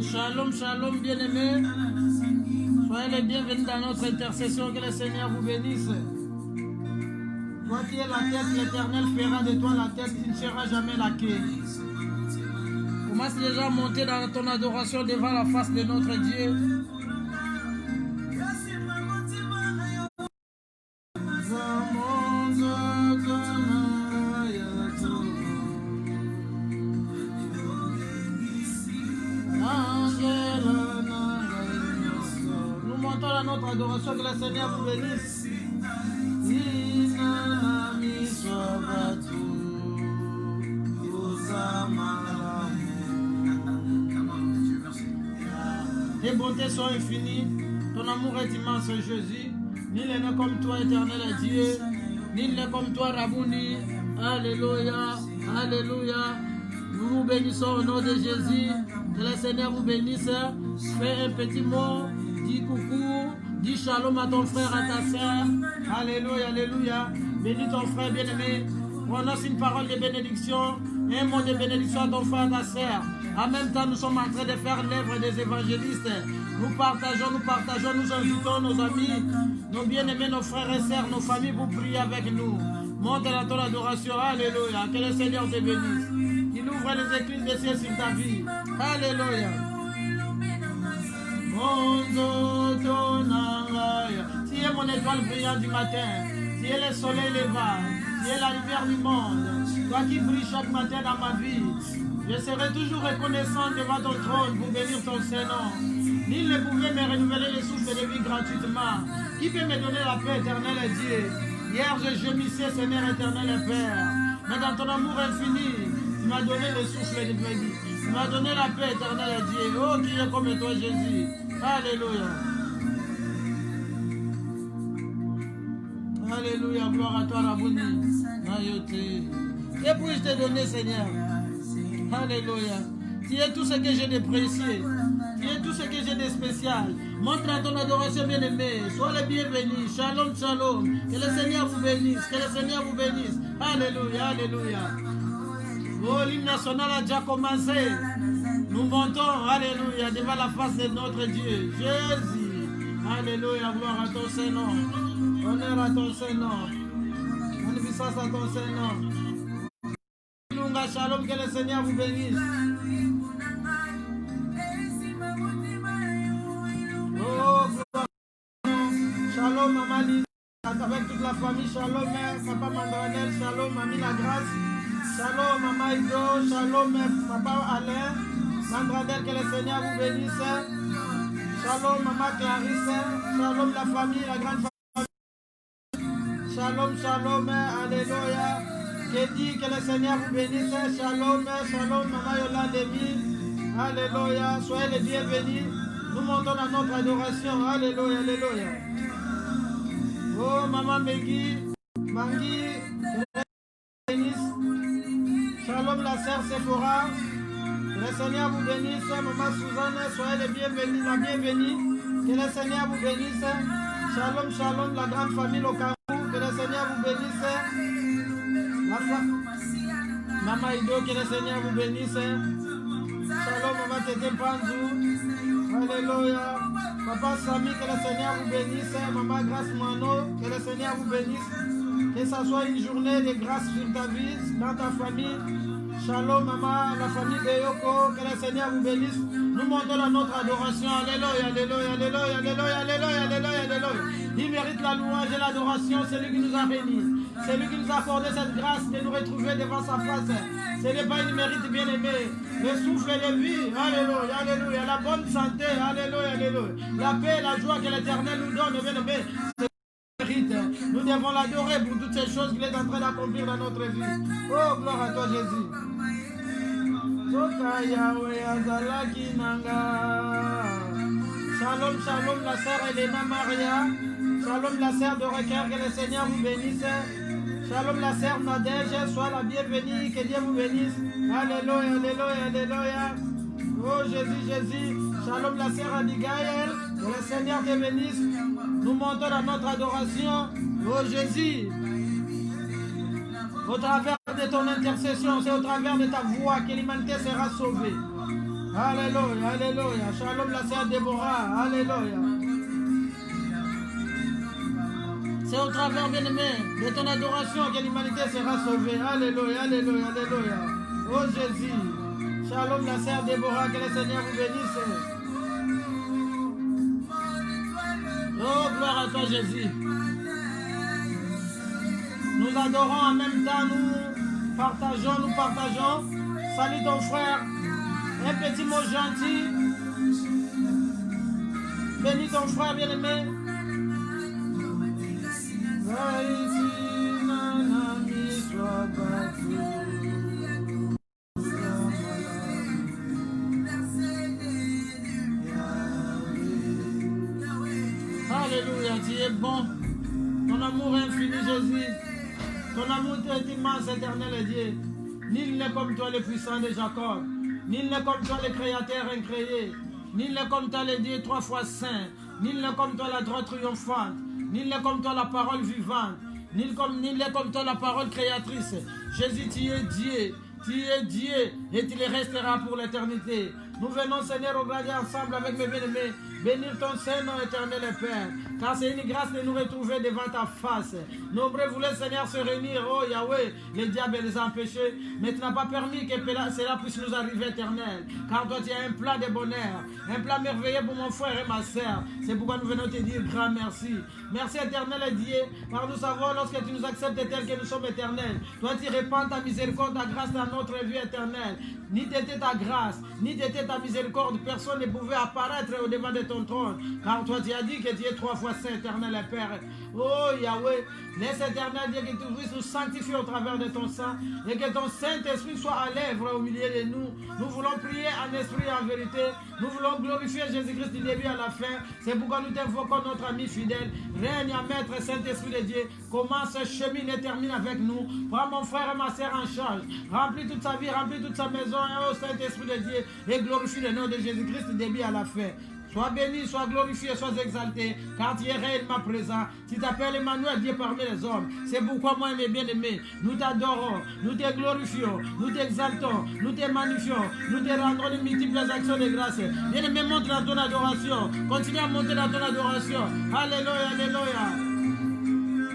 Shalom, shalom, bien-aimés. Soyez les bienvenus dans notre intercession. Que le Seigneur vous bénisse. Toi qui es la tête, l'Éternel fera de toi la tête, tu ne seras jamais la queue. Commence déjà à monter dans ton adoration devant la face de notre Dieu. Nous montons dans notre adoration, que le Seigneur vous bénisse. Tes bontés sont infinies, ton amour est immense, Jésus. Nul n'est comme toi, éternel Dieu. Nul n'est comme toi, Rabouni. Alléluia, alléluia. Nous vous bénissons au nom de Jésus. Que le Seigneur vous bénisse. Fais un petit mot, dis coucou, dis shalom à ton frère, à ta soeur. Alléluia, alléluia. Bénis ton frère bien-aimé. Prononce une parole de bénédiction, un mot de bénédiction à ton frère, à ta soeur. En même temps, nous sommes en train de faire l'œuvre des évangélistes. Nous partageons, nous invitons nos amis, nos bien-aimés, nos frères et sœurs, nos familles pour prier avec nous. Monte dans ton adoration. Alléluia. Que le Seigneur te bénisse. Qu'il ouvre les écluses des cieux sur ta vie. Alléluia. Tu es mon étoile brillante du matin. Tu es le soleil levant. Tu es la lumière du monde. Toi qui brilles chaque matin dans ma vie. Je serai toujours reconnaissant devant ton trône pour bénir ton Saint-Nom. Nul ne pouvait me renouveler le souffle de vie gratuitement. Qui peut me donner la paix, éternel et Dieu? Hier, je gémissais, Seigneur éternel et Père. Mais dans ton amour infini, tu m'as donné le souffle de vie. Tu m'as donné la paix, éternel et Dieu. Oh, qui est comme toi, Jésus. Alléluia. Alléluia, gloire à toi, Rabouni. Que puis-je te donner, Seigneur? Alléluia. Tu es tout ce que j'ai de précieux. Tu es tout ce que j'ai de spécial. Montre à ton adoration bien-aimée. Sois le bienvenu. Shalom, shalom. Que le Seigneur vous bénisse. Que le Seigneur vous bénisse. Alléluia, alléluia. Oh, l'hymne national a déjà commencé. Nous montons, alléluia, devant la face de notre Dieu. Jésus. Alléluia, gloire à ton Saint-Nom. Honneur à ton Saint-Nom. Magnificence à ton Saint-Nom. Shalom, que le Seigneur vous bénisse. Oh, shalom, Maman Lise, avec toute la famille. Shalom, Papa Mandranel. Shalom, Mamie La Grâce. Shalom, Maman Ido. Shalom, Papa Alain. Mandranel, que le Seigneur vous bénisse. Shalom, Maman Clarisse. Shalom, la famille, la grande famille. Shalom, shalom, alléluia. Que dit que le Seigneur vous bénisse. Shalom, shalom, Maman Yolande. Alléluia. Soyez les bienvenus. Nous montons dans notre adoration. Alléluia, alléluia. Oh, Maman Megui, Mangui, que le Seigneur vous bénisse. Shalom, la sœur Sephora. Que le Seigneur vous bénisse. Maman Suzanne, soyez les bienvenus, la bienvenue. Que le Seigneur vous bénisse. Shalom, shalom, la grande famille au Cameroun. Que le Seigneur vous bénisse. Maman Ido, que le Seigneur vous bénisse. Shalom, Maman Tété Panzou. Alléluia. Papa Samy, que le Seigneur vous bénisse. Maman Grâce Mano, que le Seigneur vous bénisse. Que ça soit une journée de grâce sur ta vie, dans ta famille. Shalom, Maman, la famille de Yoko, que le Seigneur vous bénisse. Nous montons dans notre adoration. Alléluia, alléluia, alléluia, alléluia, alléluia, alléluia, alléluia. Il mérite la louange et l'adoration, c'est lui qui nous a bénis. C'est lui qui nous a accordé cette grâce de nous retrouver devant sa face. Ce n'est pas une mérite bien-aimé. Le souffle de vie, alléluia, alléluia. La bonne santé, alléluia, alléluia. La paix, la joie que l'Éternel nous donne, bien-aimé. Nous devons l'adorer pour toutes ces choses qu'il est en train d'accomplir dans notre vie. Oh, gloire à toi, Jésus. Shalom, shalom, la sœur Elena Maria. Shalom, la sœur de Requer, que le Seigneur vous bénisse. Shalom, la sœur Nadège, sois la bienvenue, que Dieu vous bénisse. Alléluia, alléluia, alléluia. Oh, Jésus, Jésus. Shalom, la sœur Abigail, que le Seigneur te bénisse. Nous montons dans notre adoration. Oh, Jésus. Au travers de ton intercession, c'est au travers de ta voix que l'humanité sera sauvée. Alléluia, alléluia. Shalom la sœur Déborah. Alléluia. C'est au travers, bien-aimé, de ton adoration que l'humanité sera sauvée. Alléluia, alléluia, alléluia. Oh Jésus. Shalom la sœur Déborah, que le Seigneur vous bénisse. Oh, gloire à toi Jésus. Nous adorons en même temps, nous partageons. Salut ton frère. Un petit mot gentil. Bénis ton frère bien-aimé. Alléluia, tu es bon. Ton amour est infini, Jésus. Ton amour est immense, éternel et Dieu. Nul n'est comme toi, le puissant de Jacob. Nul n'est comme toi, le créateur incréé. Nul n'est comme toi, le Dieu 3 fois saint. Nul n'est comme toi, la droite triomphante. Nul n'est comme toi, la parole vivante. Nul n'est comme toi, la parole créatrice. Jésus, tu es Dieu. Tu es Dieu et tu le resteras pour l'éternité. Nous venons, Seigneur, regarder ensemble avec mes bien-aimés, bénir ton Saint-Nom éternel et Père, car c'est une grâce de nous retrouver devant ta face. Nombreux voulaient, Seigneur, se réunir, oh Yahweh, le diable les a empêchés, mais tu n'as pas permis que cela puisse nous arriver, éternel, car toi tu as un plan de bonheur, un plan merveilleux pour mon frère et ma soeur. C'est pourquoi nous venons te dire grand merci. Merci, éternel et Dieu, car nous savons lorsque tu nous acceptes tel que nous sommes éternels, toi tu répands ta miséricorde, ta grâce dans notre vie éternelle. Ni t'était ta grâce, ni t'était ta miséricorde, personne ne pouvait apparaître au devant de ton trône. Car toi tu as dit que tu es 3 fois saint, éternel et Père. Oh Yahweh, laisse éternel Dieu que tu puisses nous sanctifier au travers de ton sang et que ton Saint-Esprit soit à l'œuvre au milieu de nous. Nous voulons prier en esprit et en vérité. Nous voulons glorifier Jésus-Christ du début à la fin. C'est pourquoi nous t'invoquons notre ami fidèle. Règne en maître Saint-Esprit de Dieu. Commence, chemine et termine avec nous. Prends mon frère et ma soeur en charge. Remplis toute sa vie, remplis toute sa maison et au Saint-Esprit de Dieu. Et glorifie le nom de Jésus-Christ du début à la fin. Sois béni, sois glorifié, sois exalté, car tu es réellement présent. Tu t'appelles Emmanuel, Dieu parmi les hommes. C'est pourquoi moi, mes bien-aimés, nous t'adorons, nous te glorifions, nous t'exaltons, nous te magnifions, nous te rendons de multiples actions de grâce. Bien-aimé, monte dans ton adoration. Continue à monter dans ton adoration. Alléluia, alléluia.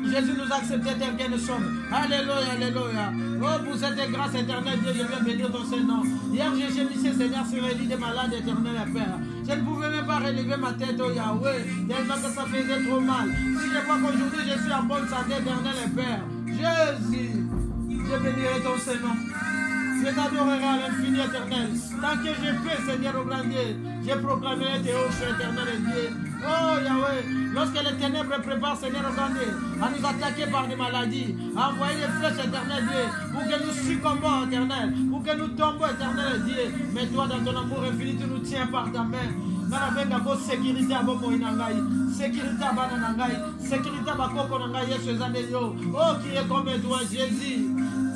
Jésus nous a acceptés tel que nous sommes. Alléluia, alléluia. Oh, pour cette grâce éternelle, Dieu, je viens bénir ton Saint-Nom. Hier, j'ai gémissé, Seigneur, sur le lit des malades éternels et Père. Je ne pouvais même pas relever ma tête, oh Yahweh, tellement que ça faisait trop mal. Si je vois qu'aujourd'hui, je suis en bonne santé, éternel et Père, Jésus, je bénirai ton Saint-Nom. Je t'adorerai à l'infini éternel. Tant que je peux, Seigneur, au grand Dieu, je proclamerai tes hauts éternel et Dieu. Oh Yahweh, lorsque les ténèbres préparent, Seigneur, au grand Dieu, à nous attaquer par des maladies, à envoyer des flèches, éternel Dieu, pour que nous succombons, éternel, pour que nous tombons, éternel Dieu. Mais toi, dans ton amour infini, tu nous tiens par ta main. Sécurité à sécurité à Bananangai, sécurité à Bakoko Nangai, oh, qui est comme toi, Jésus.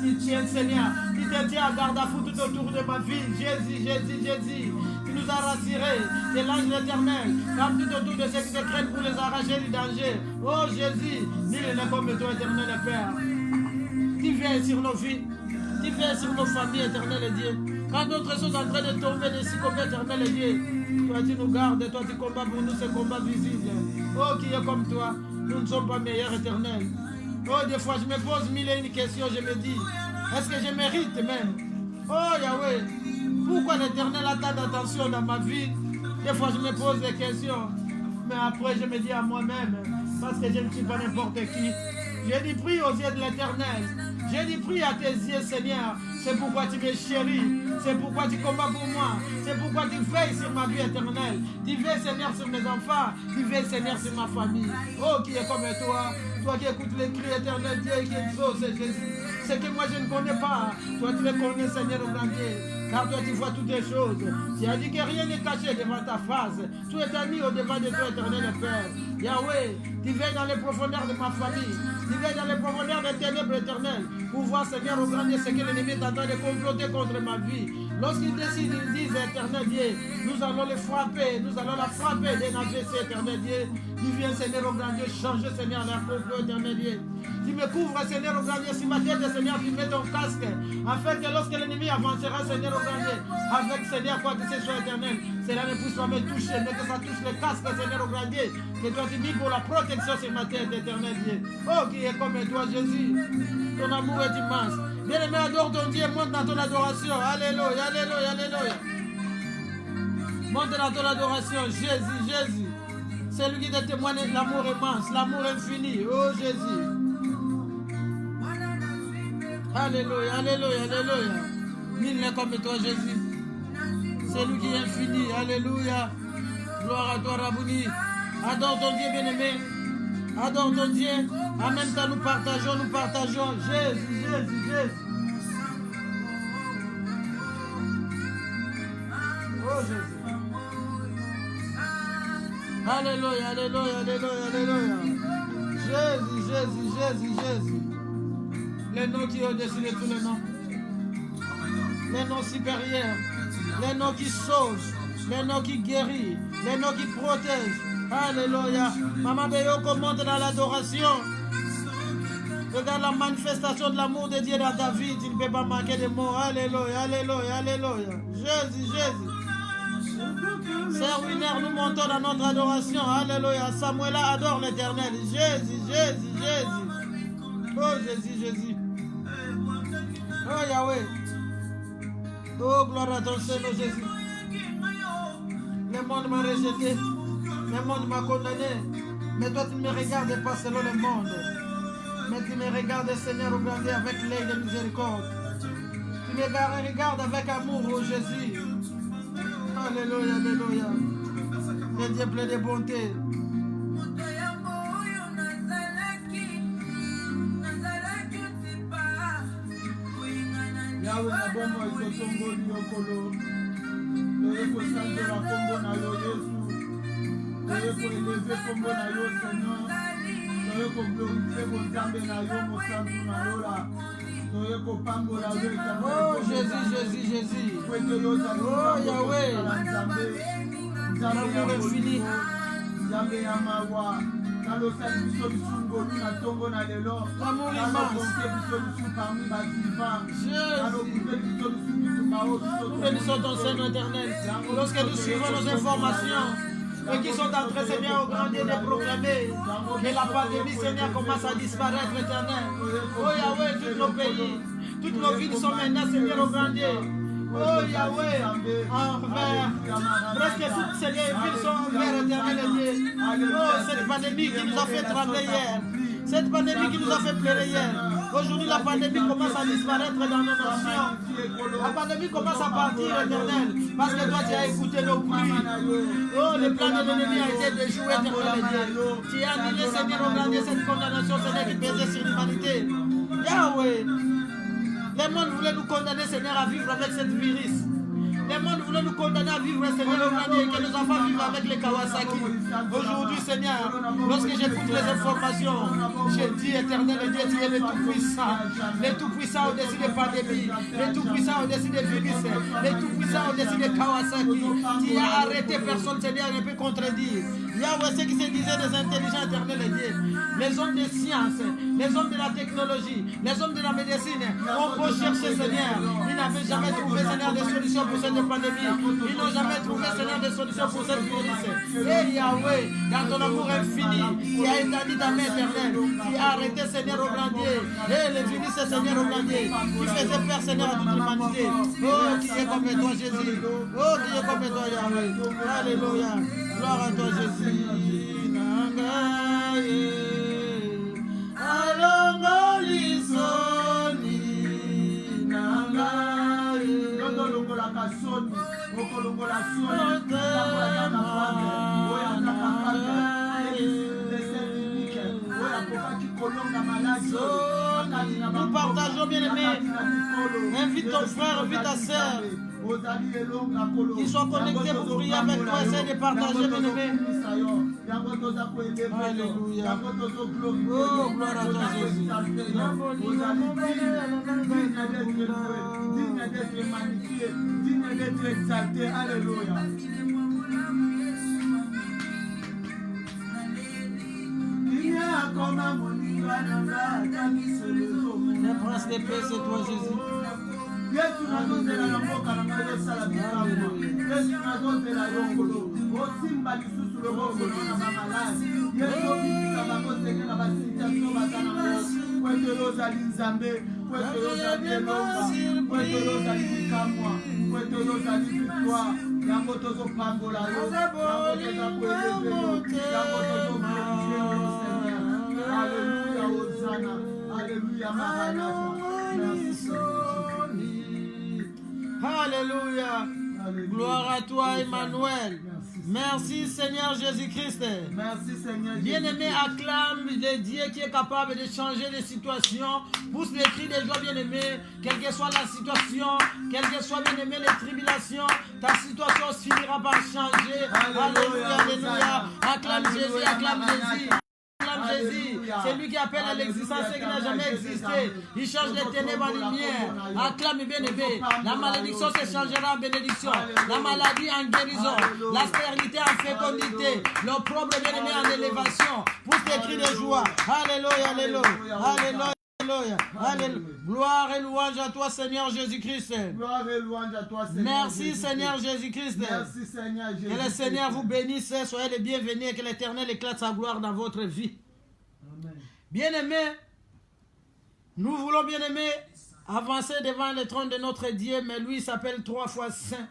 Tu tiens, Seigneur, tu te tiens à garde-à-fou tout autour de ma vie. Jésus, Jésus, Jésus. Tu nous as rassurés, t'es l'ange éternel, comme tout autour de ceux qui te craignent pour les arracher du danger. Oh Jésus, nul n'est comme toi, éternel Père. Tu viens sur nos vies, tu viens sur nos familles, éternel Dieu. Quand d'autres sont en train de tomber, de succomber, éternel Dieu, toi tu nous gardes, toi tu combats pour nous ce combat visible. Oh, qui est comme toi, nous ne sommes pas meilleurs, éternel. Oh, des fois je me pose mille et une questions, je me dis, est-ce que je mérite même? Oh Yahweh, pourquoi l'Éternel a tant d'attention dans ma vie? Des fois je me pose des questions, mais après je me dis à moi-même, parce que je ne suis pas n'importe qui. J'ai dit prie aux yeux de l'Éternel. J'ai dit prie à tes yeux, Seigneur. C'est pourquoi tu me chéris. C'est pourquoi tu combats pour moi. C'est pourquoi tu veilles sur ma vie éternelle. Tu veilles, Seigneur, sur mes enfants. Tu veilles, Seigneur, sur ma famille. Oh, qui est comme toi. Toi qui écoutes les cris éternels, Dieu qui exauce, Jésus. Ce que moi je ne connais pas. Toi tu le connais, Seigneur, au grand Dieu. Car toi tu vois toutes les choses. Tu as dit que rien n'est caché devant ta face. Tout est mis au devant de toi, éternel Père. Yahweh, tu veilles dans les profondeurs de ma famille. Tu veilles dans les profondeurs des ténèbres éternelles. Pour voir, Seigneur, au grand Dieu, ce que l'ennemi est en train de comploter contre ma vie. Lorsqu'ils décident, ils disent, éternel Dieu, nous allons les frapper. Nous allons la frapper d'un AVC, éternel Dieu. Tu viens, Seigneur, au grand Dieu, changer, Seigneur, leur complot, éternel Dieu. Tu me couvres, Seigneur, au grand Dieu, sur ma tête, Seigneur, tu mets ton casque, afin que lorsque l'ennemi avancera, Seigneur, au grand Dieu, avec, Seigneur, quoi que ce soit éternel, cela ne puisse pas me toucher, mais que ça touche le casque, Seigneur, au grand Dieu, que toi tu dis pour la protection sur ma tête, éternel Dieu. Oh, qui est comme toi, Jésus. Ton amour est immense. Bien-aimé, adore ton Dieu, monte dans ton adoration. Alléluia, alléluia, alléluia. Monte dans ton adoration, Jésus, Jésus. C'est lui qui te témoigne l'amour immense, l'amour infini. Oh Jésus. Alléluia, alléluia, alléluia. Nul n'est comme toi, Jésus. C'est lui qui est infini. Alléluia. Gloire à toi, Rabouni. Adore ton Dieu, bien-aimé. Adore ton Dieu. En même temps, nous partageons. Jésus, Jésus, Jésus. Oh Jésus. Alléluia, alléluia, alléluia, alléluia. Jésus, Jésus, Jésus, Jésus. Les noms qui est au-dessus de tous les noms. Les noms supérieurs. Les noms qui sauvent. Les noms qui guérissent. Les noms qui protègent. Alléluia. Maman Beyoko monte dans l'adoration. Regarde la manifestation de l'amour de Dieu dans ta vie. Tu ne peux pas manquer de mots. Alléluia, alléluia, alléluia. Jésus, Jésus. Sœur Winer, nous montons dans notre adoration. Alléluia. Samuela adore l'Éternel. Jésus, Jésus, Jésus. Oh Jésus, Jésus. Oh Yahweh. Oh gloire à ton Seigneur Jésus. Le monde m'a rejeté. Le monde m'a condamné. Mais toi tu ne me regardes pas selon le monde. Mais tu me regardes, Seigneur, au grand Dieu, avec l'œil de miséricorde. Tu me regardes avec amour, oh Jésus. Alléluia, alléluia. Le Dieu plein de bonté. Yahweh na bongo ekotongoli yokolo. Toye kosanzola kombo na yo Yesu. Toye koeleve kombo na yo Seigneur. Toye koglorifie bonzambe na yo mosantu na yo la. Toye kopambola yo ekamo. Oh Jésus, Jésus, Jésus. Oh Yahweh. L'amour infini. Nzambe ya mawa. Nalosali biso bisungolu na tongo na lelo. L'amour immense. Nous bénissons ton Seigneur éternel. Lorsque nous suivons nos informations et qui sont en train, Seigneur, au grand Dieu de proclamer que la pandémie, Seigneur, commence à disparaître, éternel. Oh Yahweh, tous nos pays, toutes nos villes sont maintenant, Seigneur, au grand Dieu. Oh Yahweh, envers, presque toutes ces villes sont envers, éternel Dieu. Oh, cette pandémie qui nous a fait trembler hier. Cette pandémie qui nous a fait pleurer hier. Aujourd'hui, la pandémie commence à disparaître dans nos nations. La pandémie commence à partir, éternel. Parce que toi, tu as écouté nos cris. Oh, le plan de l'ennemi a été déjoué, éternel Dieu. Tu as annulé, Seigneur, au grand Dieu, cette condamnation, Seigneur, qui pesait sur l'humanité. Yahweh, le monde voulait nous condamner, Seigneur, à vivre avec cette virus. Le monde voulait nous condamner à vivre, Seigneur, au grand Dieu, que nos enfants vivent avec les Kawasaki. Aujourd'hui, Seigneur, lorsque j'écoute les informations, je dis, éternel Dieu, tu es le Tout-Puissant au-dessus des pandémies, le Tout-Puissant au-dessus des virus, le Tout-Puissant au-dessus des Kawasaki. Tu as arrêté, personne, Seigneur, ne peut contredire. Yahweh, ce qui se disait des intelligents, éternel Dieu, les hommes des sciences, les hommes de la technologie, les hommes de la médecine, ont beau chercher, Seigneur, ils n'avaient jamais trouvé, Seigneur, des solutions pour cette pandémie. Ils n'ont jamais trouvé, Seigneur, des solutions pour cette virus. Et Yahweh, dans ton amour infini, qui a établi ta main éternelle, qui a arrêté, Seigneur, au grand Dieu, et le virus, Seigneur, au grand Dieu, qui faisait peur, Seigneur, à toute l'humanité. Oh, qui est comme toi, Jésus. Oh, qui est comme toi, Yahweh. Alléluia. Gloire à toi, Jésus. Nous partageons, bien aimé. Invite ton frère, invite ta sœur. Qu'ils soient connectés pour prier avec toi. Essaye de partager, bien aimé. Alléluia. Oh, gloire à toi, Jésus. Digne d'être exalté. Alléluia. Il y a comme un monument. Le prince de paix, c'est toi, Jésus. Alléluia. Gloire à toi, Emmanuel. Merci Seigneur Jésus-Christ. Merci Seigneur. Bien-aimé, acclame le Dieu qui est capable de changer les situations. Pousse les cris de joie, bien-aimé. Quelle que soit la situation, quelle que soit, bien-aimé, les tribulations, ta situation finira par changer. Alléluia, alléluia. Acclame Jésus, acclame Jésus. Jésus, c'est lui qui appelle à l'existence ce qui n'a jamais existé. Il change les ténèbres en lumière. Acclame bien-aimé. La malédiction se changera en bénédiction. La maladie en guérison. La stérilité en fécondité. L'opprobre bien-aimé en élévation. Pour tes cris de joie. Alléluia, alléluia. Alléluia. Alléluia. Alléluia. Gloire et louange à toi, Seigneur Jésus-Christ. Gloire et louange à toi, Seigneur. Merci, Seigneur Jésus-Christ. Merci, Seigneur Jésus-Christ. Que le Seigneur vous bénisse. Soyez les bienvenus et que l'Éternel éclate sa gloire dans votre vie. Bien-aimés, nous voulons, bien-aimés, avancer devant le trône de notre Dieu, mais lui s'appelle 3 fois Saint.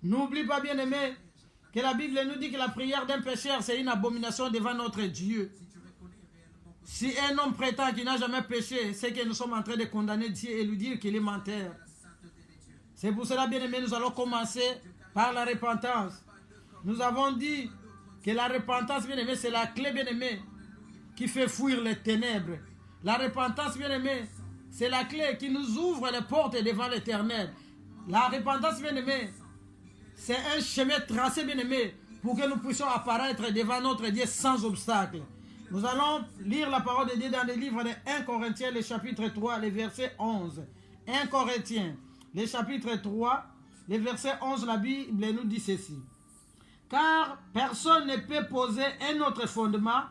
N'oublie pas, bien-aimés, que la Bible nous dit que la prière d'un pécheur, c'est une abomination devant notre Dieu. Si un homme prétend qu'il n'a jamais péché, c'est que nous sommes en train de condamner Dieu et lui dire qu'il est menteur. C'est pour cela, bien-aimés, nous allons commencer par la repentance. Nous avons dit que la repentance, bien-aimés, c'est la clé, bien-aimés, qui fait fuir les ténèbres. La repentance, bien-aimé, c'est la clé qui nous ouvre les portes devant l'Éternel. La repentance, bien-aimé, c'est un chemin tracé, bien-aimé, pour que nous puissions apparaître devant notre Dieu sans obstacle. Nous allons lire la parole de Dieu dans le livre de 1 Corinthiens, le chapitre 3, le verset 11. 1 Corinthiens, le chapitre 3, le verset 11, la Bible nous dit ceci. Car personne ne peut poser un autre fondement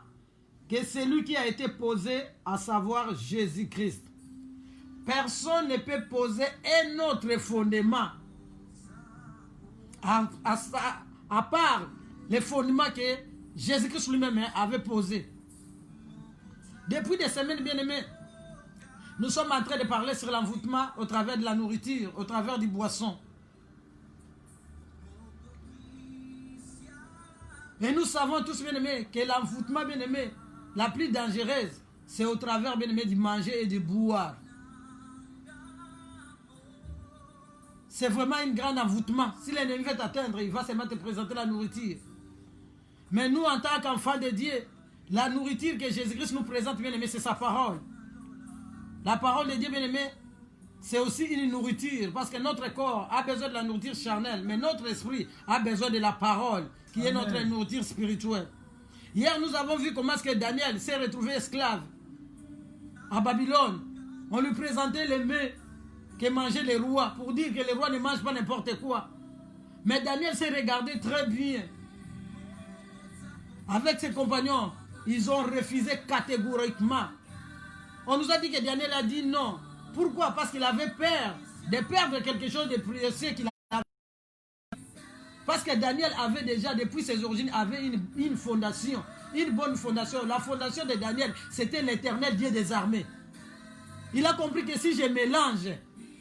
que celui qui a été posé, à savoir Jésus-Christ. Personne ne peut poser un autre fondement à part les fondements que Jésus-Christ lui-même avait posés. Depuis des semaines, bien-aimés, nous sommes en train de parler sur l'envoûtement au travers de la nourriture, au travers du boisson. Et nous savons tous, bien-aimés, que l'envoûtement, bien-aimé, la plus dangereuse, c'est au travers, bien-aimé, du manger et du boire. C'est vraiment un grand envoûtement. Si l'ennemi veut t'atteindre, il va seulement te présenter la nourriture. Mais nous, en tant qu'enfants de Dieu, la nourriture que Jésus-Christ nous présente, bien-aimé, c'est sa parole. La parole de Dieu, bien-aimé, c'est aussi une nourriture. Parce que notre corps a besoin de la nourriture charnelle, mais notre esprit a besoin de la parole, qui est notre nourriture spirituelle. Hier, nous avons vu comment est-ce que Daniel s'est retrouvé esclave à Babylone. On lui présentait les mets que mangeaient les rois, pour dire que les rois ne mangent pas n'importe quoi. Mais Daniel s'est regardé très bien. Avec ses compagnons, ils ont refusé catégoriquement. On nous a dit que Daniel a dit non. Pourquoi? Parce qu'il avait peur de perdre quelque chose de précieux qu'il avait. Parce que Daniel avait déjà, depuis ses origines, avait une fondation, une bonne fondation. La fondation de Daniel, c'était l'Éternel Dieu des armées. Il a compris que si je mélange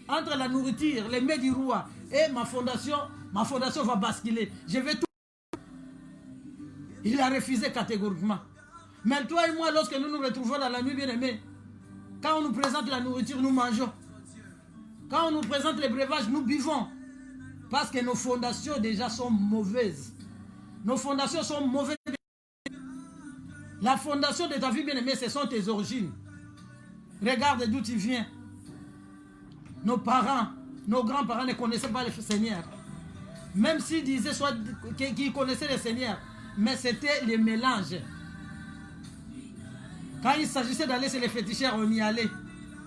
entre la nourriture, les mets du roi et ma fondation va basculer. Je vais tout. Il a refusé catégoriquement. Mais toi et moi, lorsque nous nous retrouvons dans la nuit, bien-aimés, quand on nous présente la nourriture, nous mangeons. Quand on nous présente les breuvages, nous buvons. Parce que nos fondations déjà sont mauvaises. Nos fondations sont mauvaises. La fondation de ta vie, bien-aimée, ce sont tes origines. Regarde d'où tu viens. Nos parents, nos grands-parents ne connaissaient pas le Seigneur. Même s'ils disaient soit qu'ils connaissaient le Seigneur, mais c'était le mélange. Quand il s'agissait d'aller chez les féticheurs, on y allait.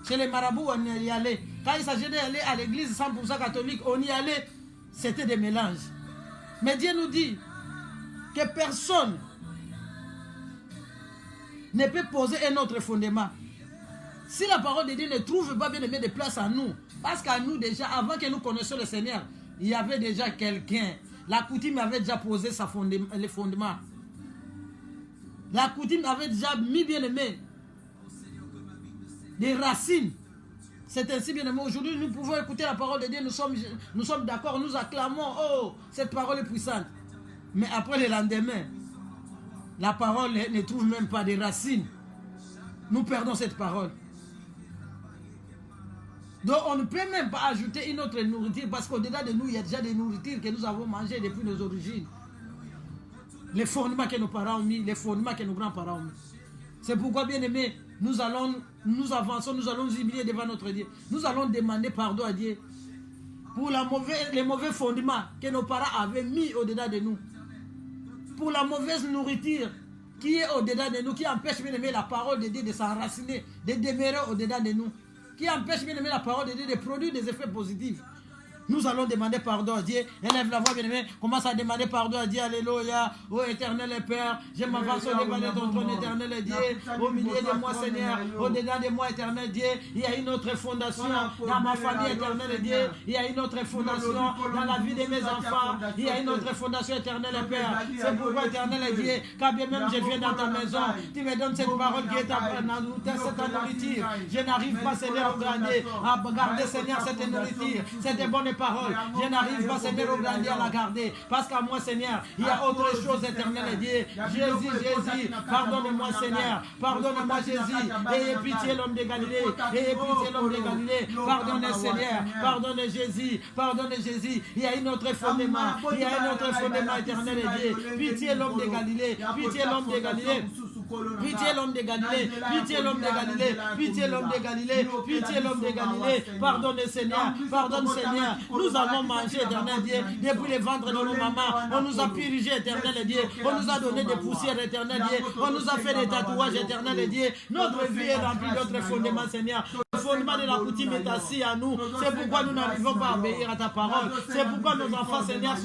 Chez les marabouts, on y allait. Quand il s'agissait d'aller à l'église 100% catholique, on y allait. C'était des mélanges. Mais Dieu nous dit que personne ne peut poser un autre fondement. Si la parole de Dieu ne trouve pas bien aimé de place à nous, parce qu'à nous déjà, avant que nous connaissions le Seigneur, il y avait déjà quelqu'un. La coutume avait déjà posé les fondements. La coutume avait déjà mis bien aimé des racines. C'est ainsi bien aimé. Aujourd'hui, nous pouvons écouter la parole de Dieu. Nous sommes d'accord, nous acclamons. Oh, cette parole est puissante. Mais après le lendemain, la parole ne trouve même pas de racines. Nous perdons cette parole. Donc on ne peut même pas ajouter une autre nourriture parce qu'au-delà de nous, il y a déjà des nourritures que nous avons mangées depuis nos origines. Les fondements que nos parents ont mis, les fondements que nos grands-parents ont mis. C'est pourquoi, bien aimé, nous avançons, nous allons nous humilier devant notre Dieu. Nous allons demander pardon à Dieu pour les mauvais fondements que nos parents avaient mis au-delà de nous. Pour la mauvaise nourriture qui est au-delà de nous, qui empêche bien aimé la parole de Dieu de s'enraciner, de demeurer au-delà de nous. Qui empêche bien aimé la parole de Dieu de produire des effets positifs. Nous allons demander pardon à Dieu. Élève la voix, bien aimé. Commence à demander pardon à Dieu. Alléluia. Ô éternel et Père, je m'avance au devant de ton trône, éternel et Dieu. Au milieu de moi, Seigneur. Au-dedans de moi, éternel Dieu. Il y a une autre fondation dans ma famille, éternel et Dieu. Il y a une autre fondation dans la vie de mes enfants. Il y a une autre fondation, éternel et Père. C'est pourquoi, éternel et Dieu, quand bien même je viens dans ta maison, tu me donnes cette parole qui est ta nourriture. Je n'arrive pas, Seigneur, à garder, Seigneur, cette nourriture. Cette bonne parole, je n'arrive pas, Seigneur, au grandir à la garder, parce qu'à moi, Seigneur, il y a autre chose, éternel et Dieu. Jésus, pardonne-moi, Seigneur, pardonne-moi, Jésus, ayez pitié, l'homme de Galilée, ayez pitié, l'homme de Galilée, pardonne, Seigneur, pardonne, Jésus, il y a une autre fondement, il y a un autre fondement, éternel et Dieu, pitié, l'homme de Galilée, pitié, l'homme de Galilée. Pitié l'homme de Galilée, pitié l'homme de Galilée, pitié l'homme de Galilée, pitié l'homme de Galilée, pardonne Seigneur, pardonne Seigneur. Nous avons mangé, éternel Dieu, depuis les ventres de nos mamans, on nous a purgé, éternel Dieu, on nous a donné des poussières, éternel Dieu, on nous a fait des tatouages, éternel Dieu. Notre vie est remplie d'autres fondements, Seigneur. Le fondement de la coutume est assis à nous. C'est pourquoi nous n'arrivons pas à obéir à ta parole. C'est pourquoi nos enfants, Seigneur,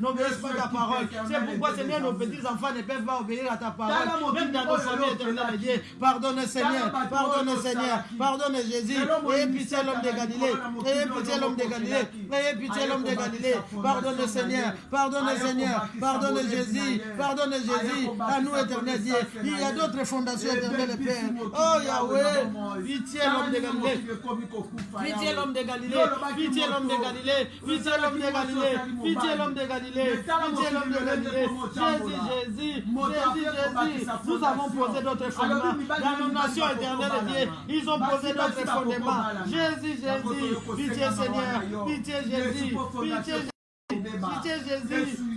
n'obéissent pas à ta parole. C'est pourquoi, Seigneur, nos petits-enfants ne peuvent pas obéir à ta parole. Même dans nos familles, éternel Dieu, pardonne Seigneur, pardonne Seigneur, pardonne Jésus. Ayez pitié l'homme de Galilée, ayez pitié l'homme de Galilée, ayez pitié l'homme de Galilée. Pardonne Seigneur, pardonne Seigneur, pardonne Jésus, pardonne Jésus. À nous, éternel Dieu, il y a d'autres fondations, éternel Père. Oh Yahweh, pitié l'homme de Galilée. Pitié l'homme de Galilée, pitié l'homme de Galilée, pitié l'homme de Galilée, pitié l'homme de Galilée, pitié l'homme de Galilée. Jésus, nous avons posé d'autres fondements. Dans nos nations éternelles de Dieu, ils ont posé d'autres fondements. Jésus, pitié Seigneur, pitié Jésus, pitié Jésus.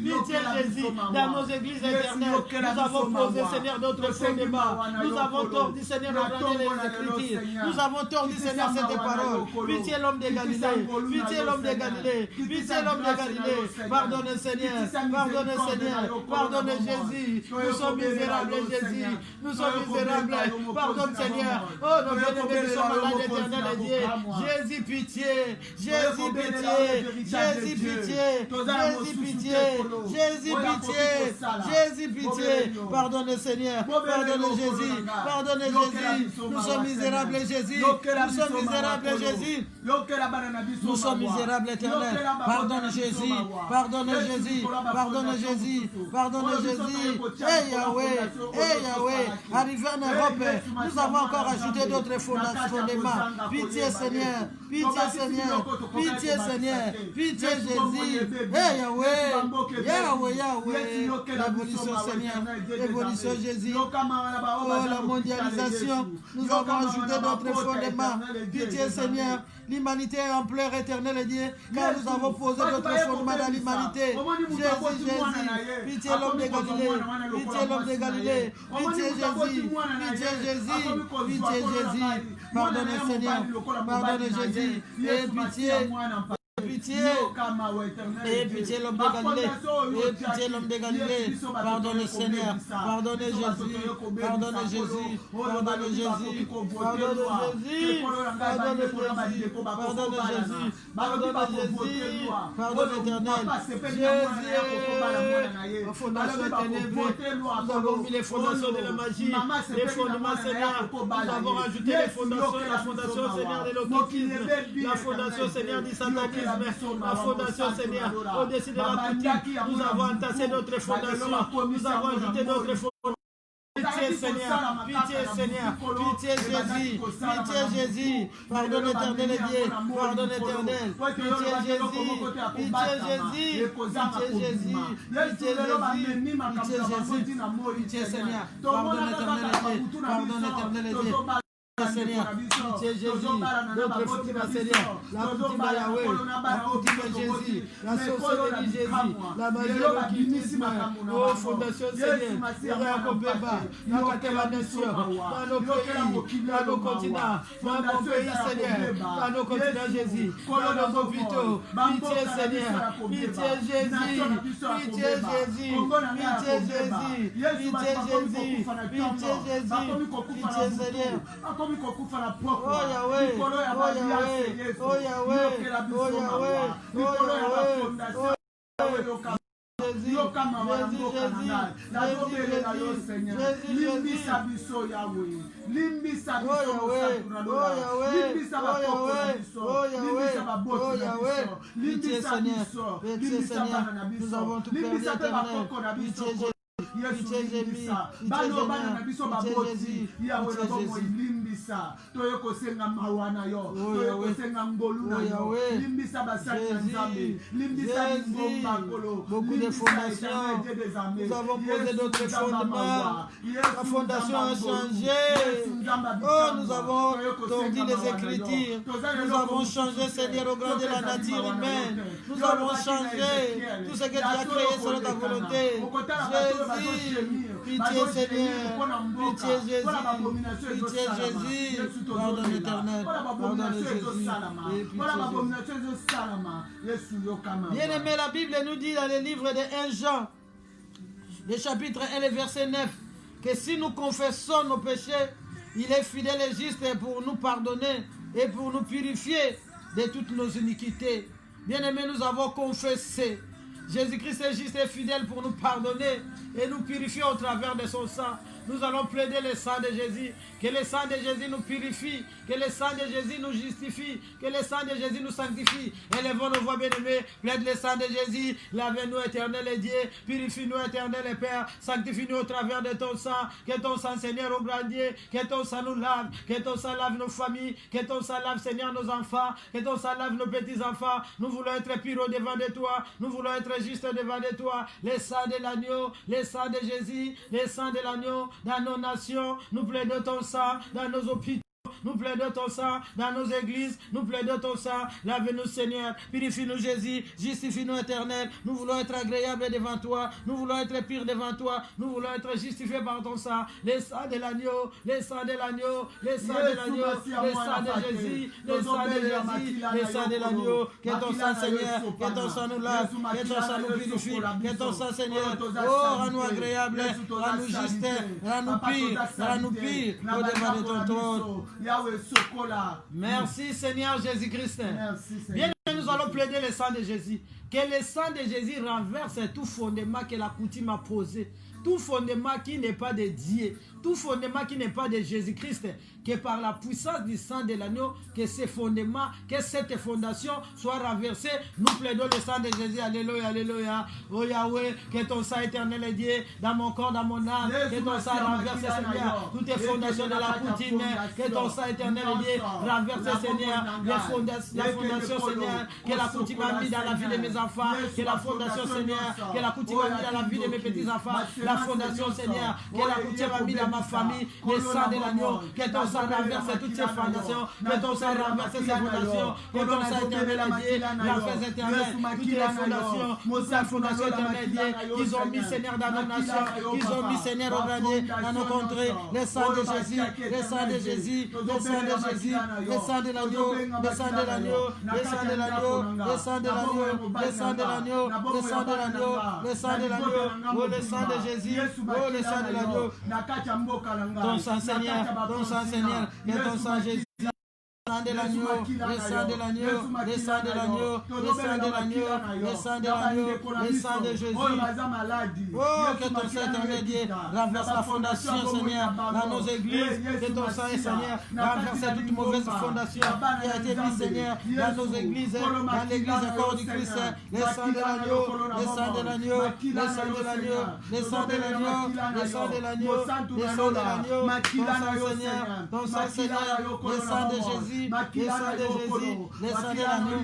Pitié Jésus, dans nos églises éternelles, nous avons posé, Seigneur, d'autres fondements. Nous avons tordu, Seigneur, les Écritures. Nous avons tordu, Seigneur, cette parole. Pitié l'homme de Galilée, pitié l'homme de Galilée, pitié l'homme de Galilée. Pardonne, Seigneur, pardonne, Seigneur, pardonne, Jésus. Nous sommes misérables, Jésus. Nous sommes misérables. Pardonne, Seigneur. Oh, nos bien-aimés sont malades, éternel Dieu. Jésus, pitié. Jésus, pitié. Jésus, pitié. Jésus, pitié, Jésus, pitié, Jésus, pitié, pardonne Seigneur, pardonne Jésus, pardonne Jésus, nous sommes misérables Jésus, nous sommes misérables Jésus, nous sommes misérables éternel, pardonne Jésus, pardonne Jésus, pardonne Jésus, pardonne Jésus, hey Yahweh, arrivé en Europe, nous avons encore ajouté d'autres fondements, pitié Seigneur, pitié Seigneur, pitié Seigneur, pitié Jésus. Hey Yahweh, l'évolution Seigneur, l'évolution Jésus, oh la mondialisation, nous avons ajouté d'autres fondements, pitié Seigneur, l'humanité est en pleurs éternel Dieu, car nous avons posé d'autres fondements dans l'humanité, Jésus, pitié l'homme de Galilée, pitié l'homme de Galilée, pitié Jésus, pitié Jésus, pardonne Seigneur, pardonne Jésus, et pitié pitié. Et pitié l'homme de Galilée. Et pitié l'homme de Galilée. Pardonnez Seigneur. Pardonnez Jésus. Pardonnez Jésus. Pardonnez Jésus. Pardonnez Jésus. Pardonnez Jésus. Pardonnez Jésus. Pardonnez Jésus. Pardonnez l'Éternel. Jésus. La fondation est élevée. Nous avons mis les fondations de la magie. Les fondements, Seigneur. Nous avons rajouté les fondations. La fondation, Seigneur, de l'occultisme. La fondation, Seigneur, du satanisme. La fondation, Seigneur, au-dessus de la coutume. Nous avons entassé notre fondation. Nous avons ajouté notre fondation. Pitié Seigneur, pitié Seigneur, pitié Jésus, pitié Jésus, pardonne éternel Dieu, pardonne éternel, pitié Jésus, pitié Jésus, pitié Jésus, pitié Jésus, pitié Jésus, pitié Seigneur, pardonne éternel Dieu, pardonne éternel Dieu. Seigneur, pitié Jésus, notre coutume Seigneur, la coutume à Yahweh, la coutume à Jésus, la sorcellerie Jésus, la magie de l'occultisme, oh fondation Seigneur, la contamination dans nos pays, dans nos continents, dans nos pays Seigneur, dans nos continents Jésus, dans nos hôpitaux, pitié Seigneur, pitié Jésus, pitié Jésus, pitié Jésus, pitié Jésus, pitié Jésus, pitié Seigneur. Oh Yahweh, oh Yahweh, oh Yahweh, oh Yahweh, oh Yahweh. Jésus, nous avons tout perdu éternel. Pitié Jésus, bano bana na biso baboti yawe na bomo limbisa toyeko senga mawana yo toyeko senga ngolu na yo limbisa basali na nzambe limbisa ngomba kolo beaucoup de fondations nous avons posé d'autres fondements la fondation a changé oh nous avons tordu les écritures nous avons changé Seigneur au grand de la nature humaine nous avons changé tout ce que tu as créé selon ta volonté Jésus, pitié Seigneur, pitié Jésus, pitié Jésus, pardonne éternel, pardonne Jésus, et pitié Jésus. Bien aimé, la Bible nous dit dans le livre de 1 Jean, le chapitre 1, le verset 9, que si nous confessons nos péchés, il est fidèle et juste pour nous pardonner et pour nous purifier de toutes nos iniquités. Bien aimé, nous avons confessé. Jésus-Christ est juste et fidèle pour nous pardonner et nous purifier au travers de son sang. Nous allons plaider le sang de Jésus, que le sang de Jésus nous purifie, que le sang de Jésus nous justifie, que le sang de Jésus nous sanctifie. Élevons nos voix bien-aimées, plaide le sang de Jésus, lave-nous éternel et Dieu, purifie-nous éternel et Père, sanctifie-nous au travers de ton sang, que ton sang Seigneur au grand Dieu, que ton sang nous lave, que ton sang lave nos familles, que ton sang lave Seigneur nos enfants, que ton sang lave nos petits-enfants. Nous voulons être purs devant de toi, nous voulons être justes devant de toi, le sang de l'agneau, le sang de Jésus, le sang de l'agneau, dans nos nations, nous plaidons ton sang, dans nos hôpitaux, nous plaidons ton sang, dans nos églises, nous plaidons ton sang, lave-nous Seigneur, purifie-nous Jésus, justifie-nous éternel, nous voulons être agréables devant toi, nous voulons être purs devant toi, nous voulons être justifiés par ton sang, le sang de l'agneau, le sang de l'agneau, le sang de l'agneau, le sang de Jésus, le sang de Jésus, le sang de l'agneau, que ton sang Seigneur, que ton sang nous lave, que ton sang nous purifie, que ton sang Seigneur, oh rends-nous agréables, rends-nous justes, rends-nous purs, au-devant de ton trône. Merci Seigneur Jésus-Christ. Bien, nous allons plaider le sang de Jésus. Que le sang de Jésus renverse tout fondement que la coutume a posé. Tout fondement qui n'est pas de Dieu. Tout fondement qui n'est pas de Jésus-Christ. Que par la puissance du sang de l'agneau, que ces fondements, que cette fondation soit renversée. Nous plaidons le sang de Jésus. Alléluia, alléluia. Oh Yahweh, que ton sang éternel est Dieu dans mon corps, dans mon âme. Que ton sang renverse, Seigneur, toutes les fondations de la coutume. Que ton sang éternel est Dieu renverse, Seigneur, la fondation, Seigneur, que la coutume a mis dans la vie de mes enfants. Que la fondation, Seigneur, que la coutume a mis dans la vie de mes petits-enfants. La fondation, Seigneur, que la coutume a mis dans ma famille, le sang de l'agneau, que ton sang renverse toutes ces fondations, que ton sang renverse ces fondations, que ton sang éternel est Dieu, l'enfer éternel, toutes les fondations, toutes les fondations éternelles Dieu, qu'ils ont mis Seigneur dans nos nations, qu'ils ont mis Seigneur au grenier, dans nos contrées, le sang de Jésus, le sang de Jésus, le sang de Jésus, le sang de l'agneau, le sang de l'agneau, le sang de l'agneau, le sang de l'agneau, le sang de l'agneau, le sang de l'agneau, le sang de l'agneau, oh le sang de Jésus, oh le sang de l'agneau, ton sang Seigneur, que ton sang Jésus. Le sang de l'agneau, le sang de l'agneau, le sang de l'agneau, le sang de l'agneau, le sang de l'agneau, le sang de Jésus. Oh, que ton sang éternel Dieu renverse la fondation, Seigneur, dans nos églises, que ton sang, Seigneur, renverse toute mauvaise fondation qui a été mise, Seigneur, dans nos églises, dans l'église corps du Christ, le sang de l'agneau, le sang de l'agneau, le sang de l'agneau, le sang de l'agneau, le sang de l'agneau, le sang de l'agneau, ton sang, Seigneur, le sang de Jésus. Le sang de Jésus, le sang de l'agneau,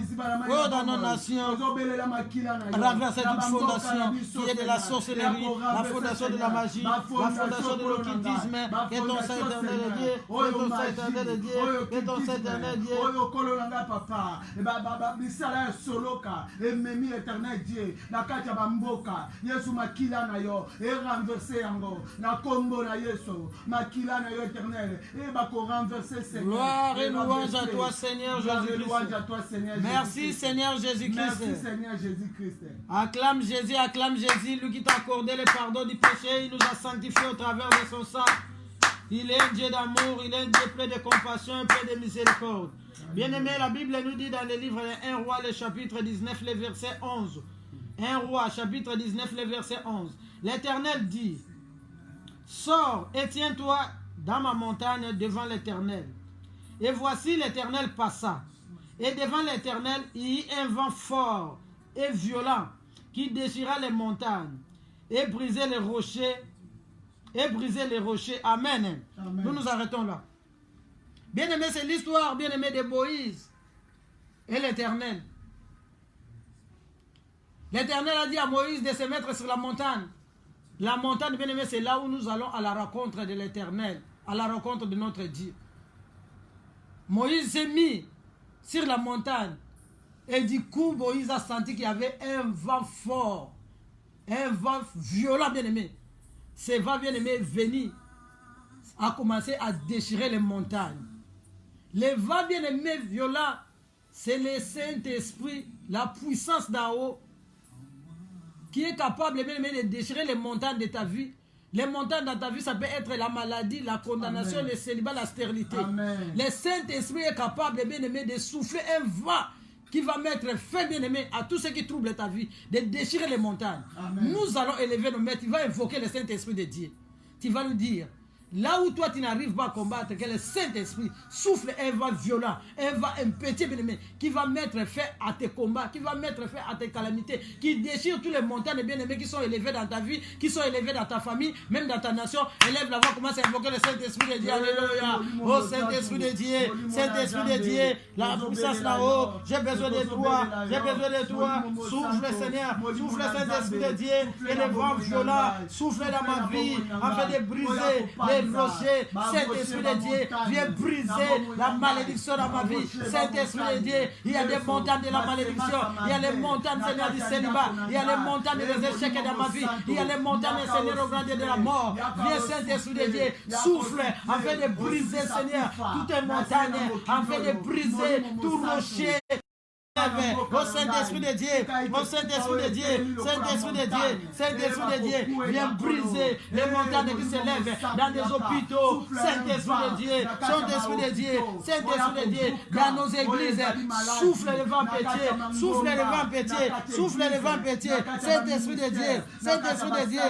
oh dans nos nations, renverse toute fondation qui est de la sorcellerie, la fondation de la magie, la fondation de l'occultisme, que ton sang éternel est Dieu, que ton sang éternel est Dieu, que ton sang éternel est Dieu. Gloire et louange à toi, Seigneur Jésus-Christ. Merci, Seigneur Jésus-Christ. Acclame Jésus, lui qui t'a accordé le pardon du péché, il nous a sanctifiés au travers de son sang. Il est un Dieu d'amour, il est un Dieu plein de compassion, plein de miséricorde. Bien-aimé, la Bible nous dit dans le livre de 1 Roi, le chapitre 19, le verset 11. 1 Roi, chapitre 19, le verset 11. L'Éternel dit, sors et tiens-toi dans ma montagne devant l'Éternel. Et voici l'Éternel passa. Et devant l'Éternel, il y eut un vent fort et violent qui déchira les montagnes et brisait les rochers. Amen. Amen. Nous arrêtons là. Bien-aimé, c'est l'histoire, bien-aimé, de Moïse et l'Éternel. L'Éternel a dit à Moïse de se mettre sur la montagne. La montagne, bien-aimé, c'est là où nous allons à la rencontre de l'Éternel, à la rencontre de notre Dieu. Moïse s'est mis sur la montagne et du coup Moïse a senti qu'il y avait un vent fort, un vent violent, bien-aimé. Ce vent, bien-aimé, venu a commencé à déchirer les montagnes. Le vent, bien-aimé, violent, c'est le Saint-Esprit, la puissance d'en haut qui est capable, bien-aimé, de déchirer les montagnes de ta vie. Les montagnes dans ta vie, ça peut être la maladie, la condamnation, Amen. Le célibat, la stérilité. Amen. Le Saint-Esprit est capable, bien-aimé, de souffler un vent qui va mettre fin, bien-aimé, à tout ce qui trouble ta vie, de déchirer les montagnes. Amen. Nous allons élever nos maîtres. Tu vas invoquer le Saint-Esprit de Dieu. Tu vas nous dire, là où toi tu n'arrives pas à combattre, que le Saint-Esprit souffle un vent violent, un vent impétueux, bien-aimé, qui va mettre fin à tes combats, qui va mettre fin à tes calamités, qui déchire tous les montagnes, bien-aimés, qui sont élevés dans ta vie, qui sont élevés dans ta famille, même dans ta nation. Élève la voix, commence à invoquer le Saint-Esprit de Dieu. Alléluia. Oh Saint-Esprit de Dieu, Saint-Esprit de Dieu, la puissance là-haut, j'ai besoin de toi, j'ai besoin de toi. Souffle, Seigneur, souffle, Saint-Esprit de Dieu, et le vent violent, souffle dans ma vie, afin de briser les rochers. Saint-Esprit de Dieu, viens briser la malédiction dans ma vie. Saint-Esprit de Dieu, il y a des montagnes de la malédiction, il y a les montagnes, Seigneur, du célibat, il y a les montagnes des échecs dans ma vie, il y a les montagnes, Seigneur, au grandeur de la mort. Viens, Saint-Esprit de Dieu, souffle afin de briser, Seigneur, toutes les montagnes, afin de briser tout rocher. Au Saint-Esprit de Dieu, au Saint-Esprit de Dieu, Saint-Esprit de Dieu, Saint-Esprit de Dieu, viens briser les montagnes qui s'élèvent dans des hôpitaux. Saint-Esprit de Dieu, Saint-Esprit de Dieu, Saint-Esprit de Dieu, dans nos églises, souffle le vent pétier, souffle le vent pétier, souffle le vent pétier. Saint-Esprit de Dieu, Saint-Esprit de Dieu,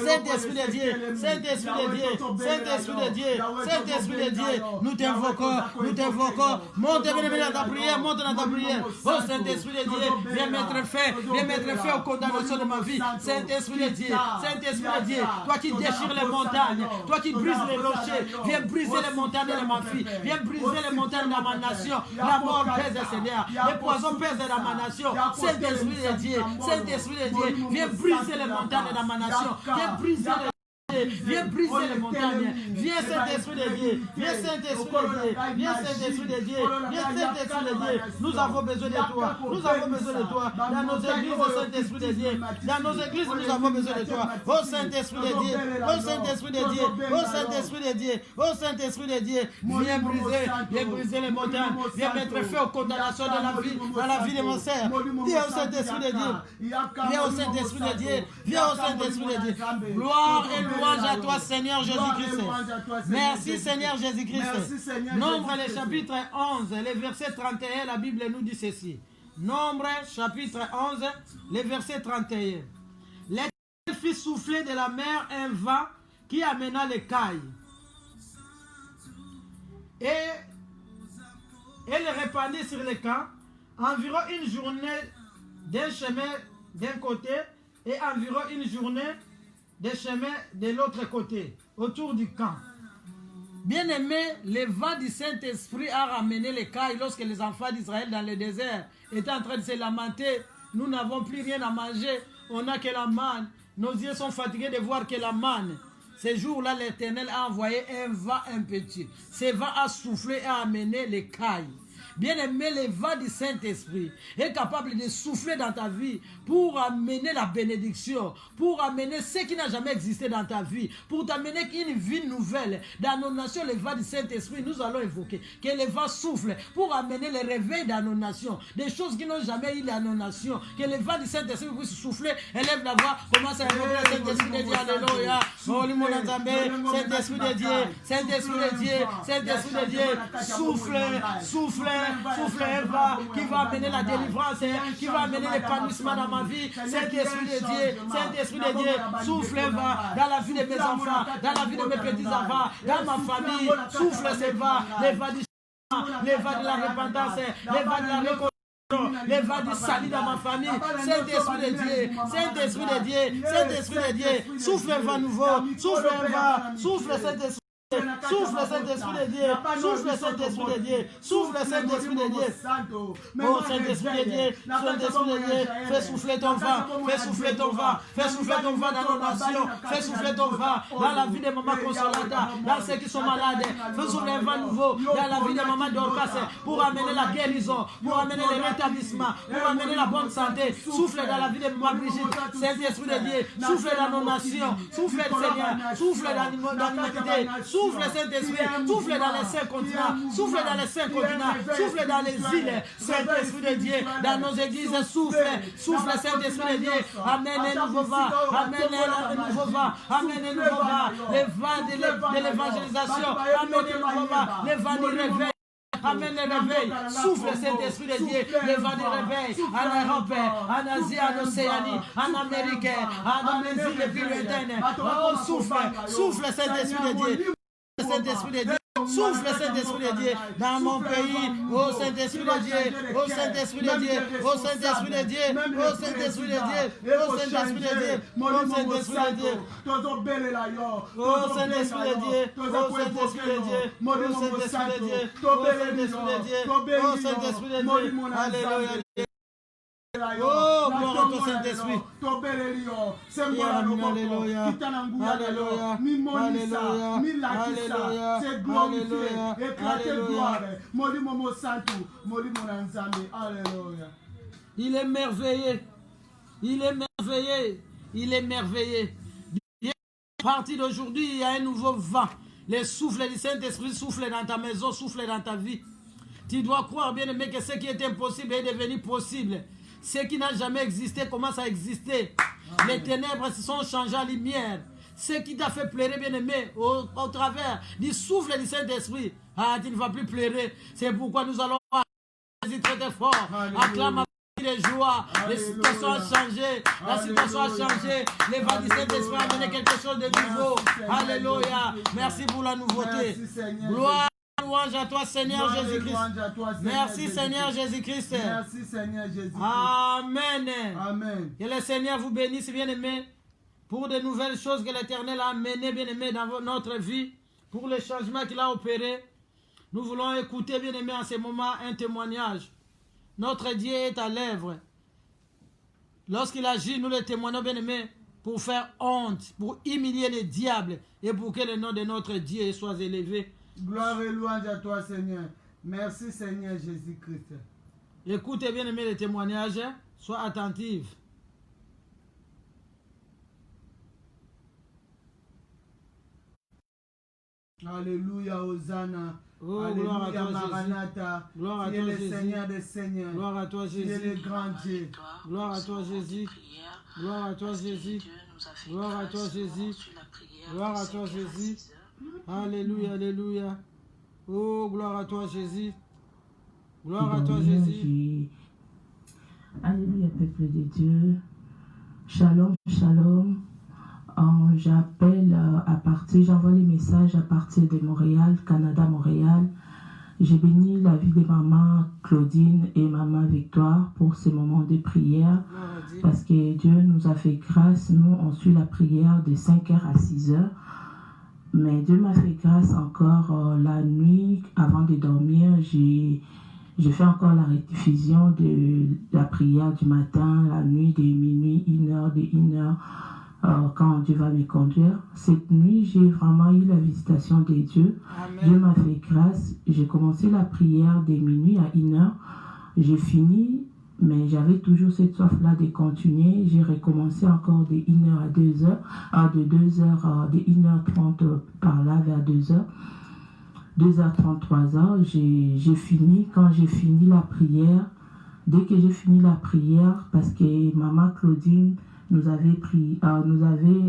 Saint-Esprit de Dieu, Saint-Esprit de Dieu, Saint-Esprit de Dieu, Saint-Esprit de Dieu, nous t'invoquons, monte dans ta prière, monte dans ta prière. Oh Saint-Esprit de Dieu, viens mettre fin aux condamnations de ma vie. Saint-Esprit de Dieu, Saint-Esprit de Dieu, toi qui déchires les montagnes, toi qui brises les rochers, viens briser les montagnes de ma vie, viens briser les montagnes de ma nation. La mort pèse, Seigneur, les poisons pèsent dans ma nation. Saint-Esprit de Dieu, Saint-Esprit de Dieu, viens briser les montagnes de ma nation, viens briser les Viens briser les montagnes. Viens Saint-Esprit de Dieu. Viens Saint-Esprit de Dieu. Viens Saint-Esprit de Dieu. Viens Saint-Esprit de Dieu. Nous avons besoin de toi. Nous avons besoin de toi. Dans nos églises, au Saint-Esprit de Dieu. Dans nos églises, nous avons besoin de toi. Ô Saint-Esprit de Dieu. Ô Saint-Esprit de Dieu. Ô Saint-Esprit de Dieu. Ô Saint-Esprit de Dieu. Viens briser les montagnes. Viens mettre feu aux condamnations dans la vie de mon Seigneur. Viens au Saint-Esprit de Dieu. Viens au Saint-Esprit de Dieu. Viens au Saint-Esprit de Dieu. Gloire et louange à toi, Seigneur Jésus-Christ. Merci, Seigneur Jésus-Christ. Nombre, le chapitre 11, le verset 31, la Bible nous dit ceci. Nombre, chapitre 11, le verset 31. L'Éternel fit souffler de la mer un vent qui amena l'écaille. Et le répandit sur le camp environ une journée d'un chemin d'un côté et environ une journée de chemin de l'autre côté, autour du camp. Bien-aimé, le vent du Saint-Esprit a ramené l'écaille lorsque les enfants d'Israël dans le désert étaient en train de se lamenter. Nous n'avons plus rien à manger, on n'a que la manne. Nos yeux sont fatigués de voir que la manne. Ce jour-là, l'Éternel a envoyé un vent impétueux. Ce vent a soufflé et a amené l'écaille. Bien-aimé, le vent du Saint-Esprit est capable de souffler dans ta vie pour amener la bénédiction, pour amener ce qui n'a jamais existé dans ta vie, pour t'amener une vie nouvelle. Dans nos nations, le vent du Saint-Esprit, nous allons évoquer que le vent souffle pour amener le réveil dans nos nations, des choses qui n'ont jamais eu dans nos nations. Que le vent du Saint-Esprit puisse souffler, élève la voix, commence à évoquer le Saint-Esprit de Dieu, alléluia. Saint-Esprit de Dieu, Saint-Esprit de Dieu, Saint-Esprit de Dieu, souffle, souffle. Souffle un vent qui va amener la délivrance, qui va amener l'épanouissement dans ma vie. Saint-Esprit de Dieu, Saint-Esprit de Dieu, souffle un vent dans la vie de mes enfants, dans la vie de mes petits-enfants, dans ma famille. Souffle ce vent, les vents du changement, les vents de la repentance, les vents de la réconciliation, les vents du salut dans ma famille. Saint-Esprit de Dieu, Saint-Esprit de Dieu, Saint-Esprit de Dieu, souffle un vent nouveau, souffle un vent, souffle Saint-Esprit. Souffle Saint-Esprit de Dieu, souffle Saint-Esprit de Dieu, souffle Saint-Esprit de Dieu. Oh Saint-Esprit de Dieu, Saint-Esprit de Dieu, fais souffler ton vent, fais souffler ton vent, fais souffler ton vent dans nos nations, fais souffler ton vent dans la vie de Maman Consolata, dans ceux qui sont malades, fais souffler un vent nouveau dans la vie de Maman Dorcas pour amener la guérison, pour amener le rétablissement, pour amener la bonne santé. Souffle dans la vie de Maman Brigitte, Saint-Esprit de Dieu, souffle dans nos nations, souffle Seigneur, souffle dans l'humanité. Souffle Saint-Esprit, souffle dans les 5 continents, souffle dans les 5 continents, souffle dans les îles, Saint-Esprit de Dieu, dans nos églises, souffle, souffle Saint-Esprit de Dieu, amène un nouveau vent, amène un nouveau vent, amène un nouveau vent, les vents de l'évangélisation, amène un nouveau vent, les vents du réveil. Amène le réveil, souffle Saint-Esprit de Dieu, le vent du réveil, en Europe, en Asie, en Océanie, en Amérique, dans les îles les plus lointaines. Oh, souffle, souffle Saint-Esprit de Dieu. Saint-Esprit de Dieu, souffle Saint-Esprit de Dieu dans mon pays, ô Saint-Esprit de Dieu, ô Saint-Esprit de Dieu, ô Saint-Esprit de Dieu, ô Saint-Esprit de Dieu, ô Saint-Esprit de Dieu, ô Saint-Esprit de Dieu, ô Saint-Esprit de Dieu, ô Saint-Esprit de Dieu, ô Saint-Esprit de Dieu, ô Saint-Esprit de Dieu, ô Saint-Esprit de Dieu, alléluia. Oh, gloire au Saint-Esprit. Alléluia. Alléluia. Alléluia. Il est merveilleux. Il est merveilleux. Il est merveilleux. À partir d'aujourd'hui, il y a un nouveau vent. Le souffle du Saint-Esprit souffle dans ta maison, souffle dans ta vie. Tu dois croire, bien aimé, que ce qui est impossible est devenu possible. Ce qui n'a jamais existé commence à exister. Amen. Les ténèbres se sont changées en lumière. Ce qui t'a fait pleurer, bien aimé, au travers du souffle du Saint-Esprit, tu ne vas plus pleurer. C'est pourquoi nous allons très très fort. Acclame les joies. Les situations ont changé. La situation a changé. Les vents du Saint-Esprit ont amené quelque chose de nouveau. Alléluia. Merci pour la nouveauté. Gloire. Louange à toi, Seigneur Jésus-Christ. Merci, Seigneur Jésus-Christ. Merci, Seigneur Jésus-Christ. Amen. Amen. Que le Seigneur vous bénisse, bien-aimés, pour de nouvelles choses que l'Éternel a amenées, bien-aimés, dans notre vie, pour les changements qu'il a opérés. Nous voulons écouter, bien-aimés, en ce moment, un témoignage. Notre Dieu est à l'œuvre. Lorsqu'il agit, nous le témoignons, bien-aimés, pour faire honte, pour humilier les diables et pour que le nom de notre Dieu soit élevé. Gloire et louange à toi, Seigneur. Merci, Seigneur Jésus-Christ. Écoutez bien aimé les témoignages, sois attentive. Alléluia, Hosanna. Oh, Alléluia, gloire à toi, Maranatha. Gloire à Tu es toi, le Jésus. Seigneur des Seigneurs. Gloire à toi, Tu es Jésus. le grand Dieu. Gloire à toi, Jésus. Gloire à toi, Jésus. Gloire à toi, Jésus. Gloire à toi, Jésus. Alléluia, alléluia. Oh, gloire à toi, Jésus. Gloire à toi, Jésus. Alléluia, peuple de Dieu. Shalom, shalom. J'appelle j'envoie les messages à partir de Montréal, Canada, Montréal. J'ai béni la vie de maman Claudine et maman Victoire pour ce moment de prière parce que Dieu nous a fait grâce. Nous, on suit la prière de 5h à 6h. Mais Dieu m'a fait grâce encore la nuit avant de dormir. J'ai fait encore la rediffusion de la prière du matin, la nuit de minuit, 1h, de 1h. Quand Dieu va me conduire. Cette nuit, j'ai vraiment eu la visitation de Dieu. Amen. Dieu m'a fait grâce. J'ai commencé la prière de minuit à 1h. J'ai fini, mais j'avais toujours cette soif-là de continuer. J'ai recommencé encore de 1h à 2h, de 2h, de 1h30 par là vers 2h. 2h30, 3h, j'ai fini. Quand j'ai fini la prière, dès que j'ai fini la prière, parce que maman Claudine nous avait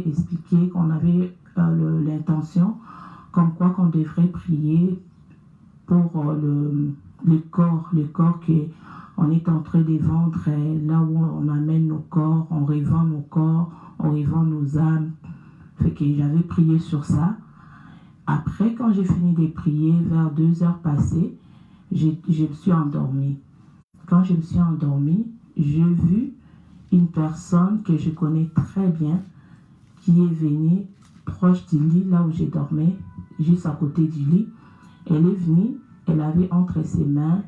expliqué qu'on avait l'intention, comme quoi qu'on devrait prier pour le corps qu'on est en train de vendre, là où on amène nos corps, on revend nos corps, on revend nos âmes. Fait que j'avais prié sur ça. Après, quand j'ai fini de prier, vers 2h passées, je me suis endormie. Quand je me suis endormie, j'ai vu une personne que je connais très bien qui est venue proche du lit, là où je dormais, juste à côté du lit. Elle est venue, elle avait entre ses mains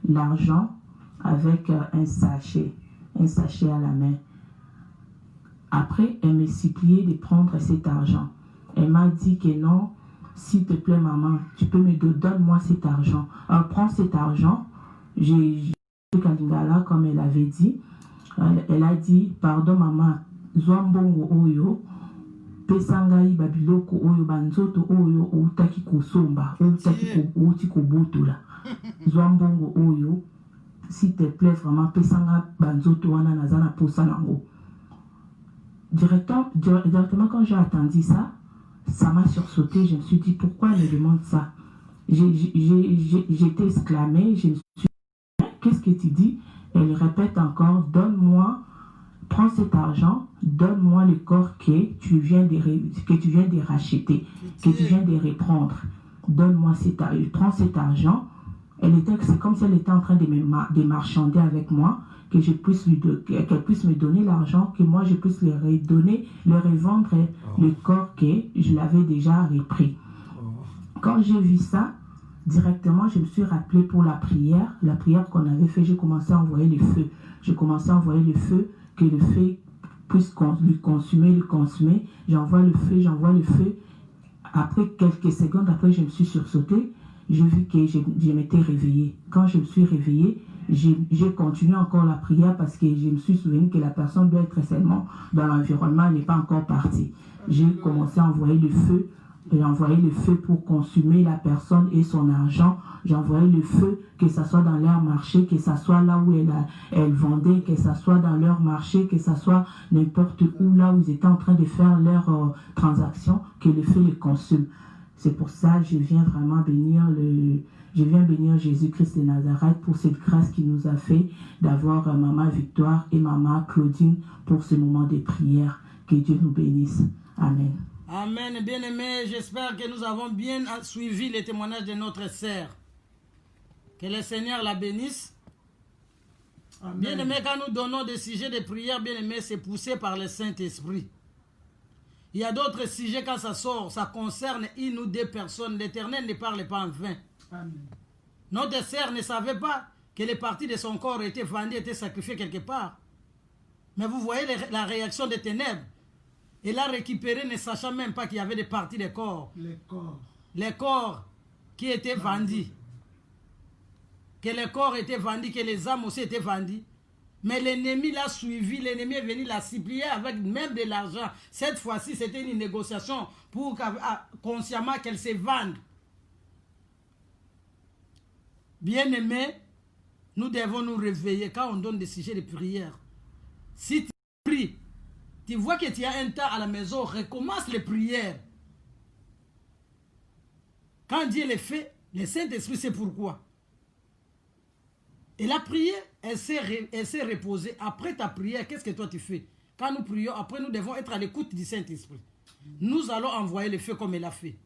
l'argent avec un sachet à la main. Après, elle me suppliait de prendre cet argent. Elle m'a dit que non, s'il te plaît maman, tu peux donne-moi cet argent. Alors, prends cet argent. J'ai Kalingala, comme elle avait dit. Elle a dit, pardon maman, Zwambongo oyo, pesangai babiloko oyo, banzoto oyo, outaki kusomba, outaki kubutula. Zwambongo oyo, s'il te plaît vraiment, pesanga banzoto wana nazana posanango. Directement quand j'ai attendu ça, ça m'a sursauté, je me suis dit, pourquoi elle me demande ça? J'étais exclamée, je me suis dit, qu'est-ce que tu dis? Elle répète encore, donne-moi, prends cet argent, donne-moi le corps que tu viens de racheter, que tu viens de reprendre. Donne-moi prends cet argent. C'est comme si elle était en train de marchander avec moi, que je puisse qu'elle puisse me donner l'argent, que moi je puisse leur revendre le corps que je l'avais déjà repris. Quand j'ai vu ça, directement, je me suis rappelé pour la prière qu'on avait fait, j'ai commencé à envoyer le feu. J'ai commencé à envoyer le feu, que le feu puisse lui consumer. J'envoie le feu. Après quelques secondes, après, je me suis sursautée. J'ai vu que je m'étais réveillée. Quand je me suis réveillée, j'ai continué encore la prière parce que je me suis souvenu que la personne doit être seulement dans l'environnement, elle n'est pas encore partie. J'ai commencé à envoyer le feu. J'ai envoyé le feu pour consumer la personne et son argent. J'ai envoyé le feu, que ce soit dans leur marché, que ce soit là où elle vendait, que ce soit dans leur marché, que ce soit n'importe où, là où ils étaient en train de faire leurs transactions, que le feu les consume. C'est pour ça que je viens vraiment bénir Jésus-Christ de Nazareth pour cette grâce qu'il nous a fait d'avoir maman Victoire et maman Claudine pour ce moment de prière. Que Dieu nous bénisse. Amen. Amen, bien-aimés, j'espère que nous avons bien suivi les témoignages de notre sœur. Que le Seigneur la bénisse. Bien-aimés, quand nous donnons des sujets de prière, bien-aimés, c'est poussé par le Saint-Esprit. Il y a d'autres sujets, quand ça sort, ça concerne une ou deux personnes. L'Éternel ne parle pas en vain. Amen. Notre sœur ne savait pas que les parties de son corps étaient vendues, étaient sacrifiées quelque part. Mais vous voyez la réaction des ténèbres. Elle a récupéré ne sachant même pas qu'il y avait des parties des corps. Les corps qui étaient vendus. Que les corps étaient vendus, que les âmes aussi étaient vendues. Mais l'ennemi l'a suivi, l'ennemi est venu la supplier avec même de l'argent. Cette fois-ci, c'était une négociation pour consciemment qu'elle se vende. Bien-aimés, nous devons nous réveiller quand on donne des sujets de prière. Si tu pries, tu vois que tu as un temps à la maison, recommence les prières. Quand Dieu les fait, le Saint-Esprit sait pourquoi. Et la prière, elle s'est reposée. Après ta prière, qu'est-ce que toi tu fais? Quand nous prions, après nous devons être à l'écoute du Saint-Esprit. Nous allons envoyer le feu comme il a fait.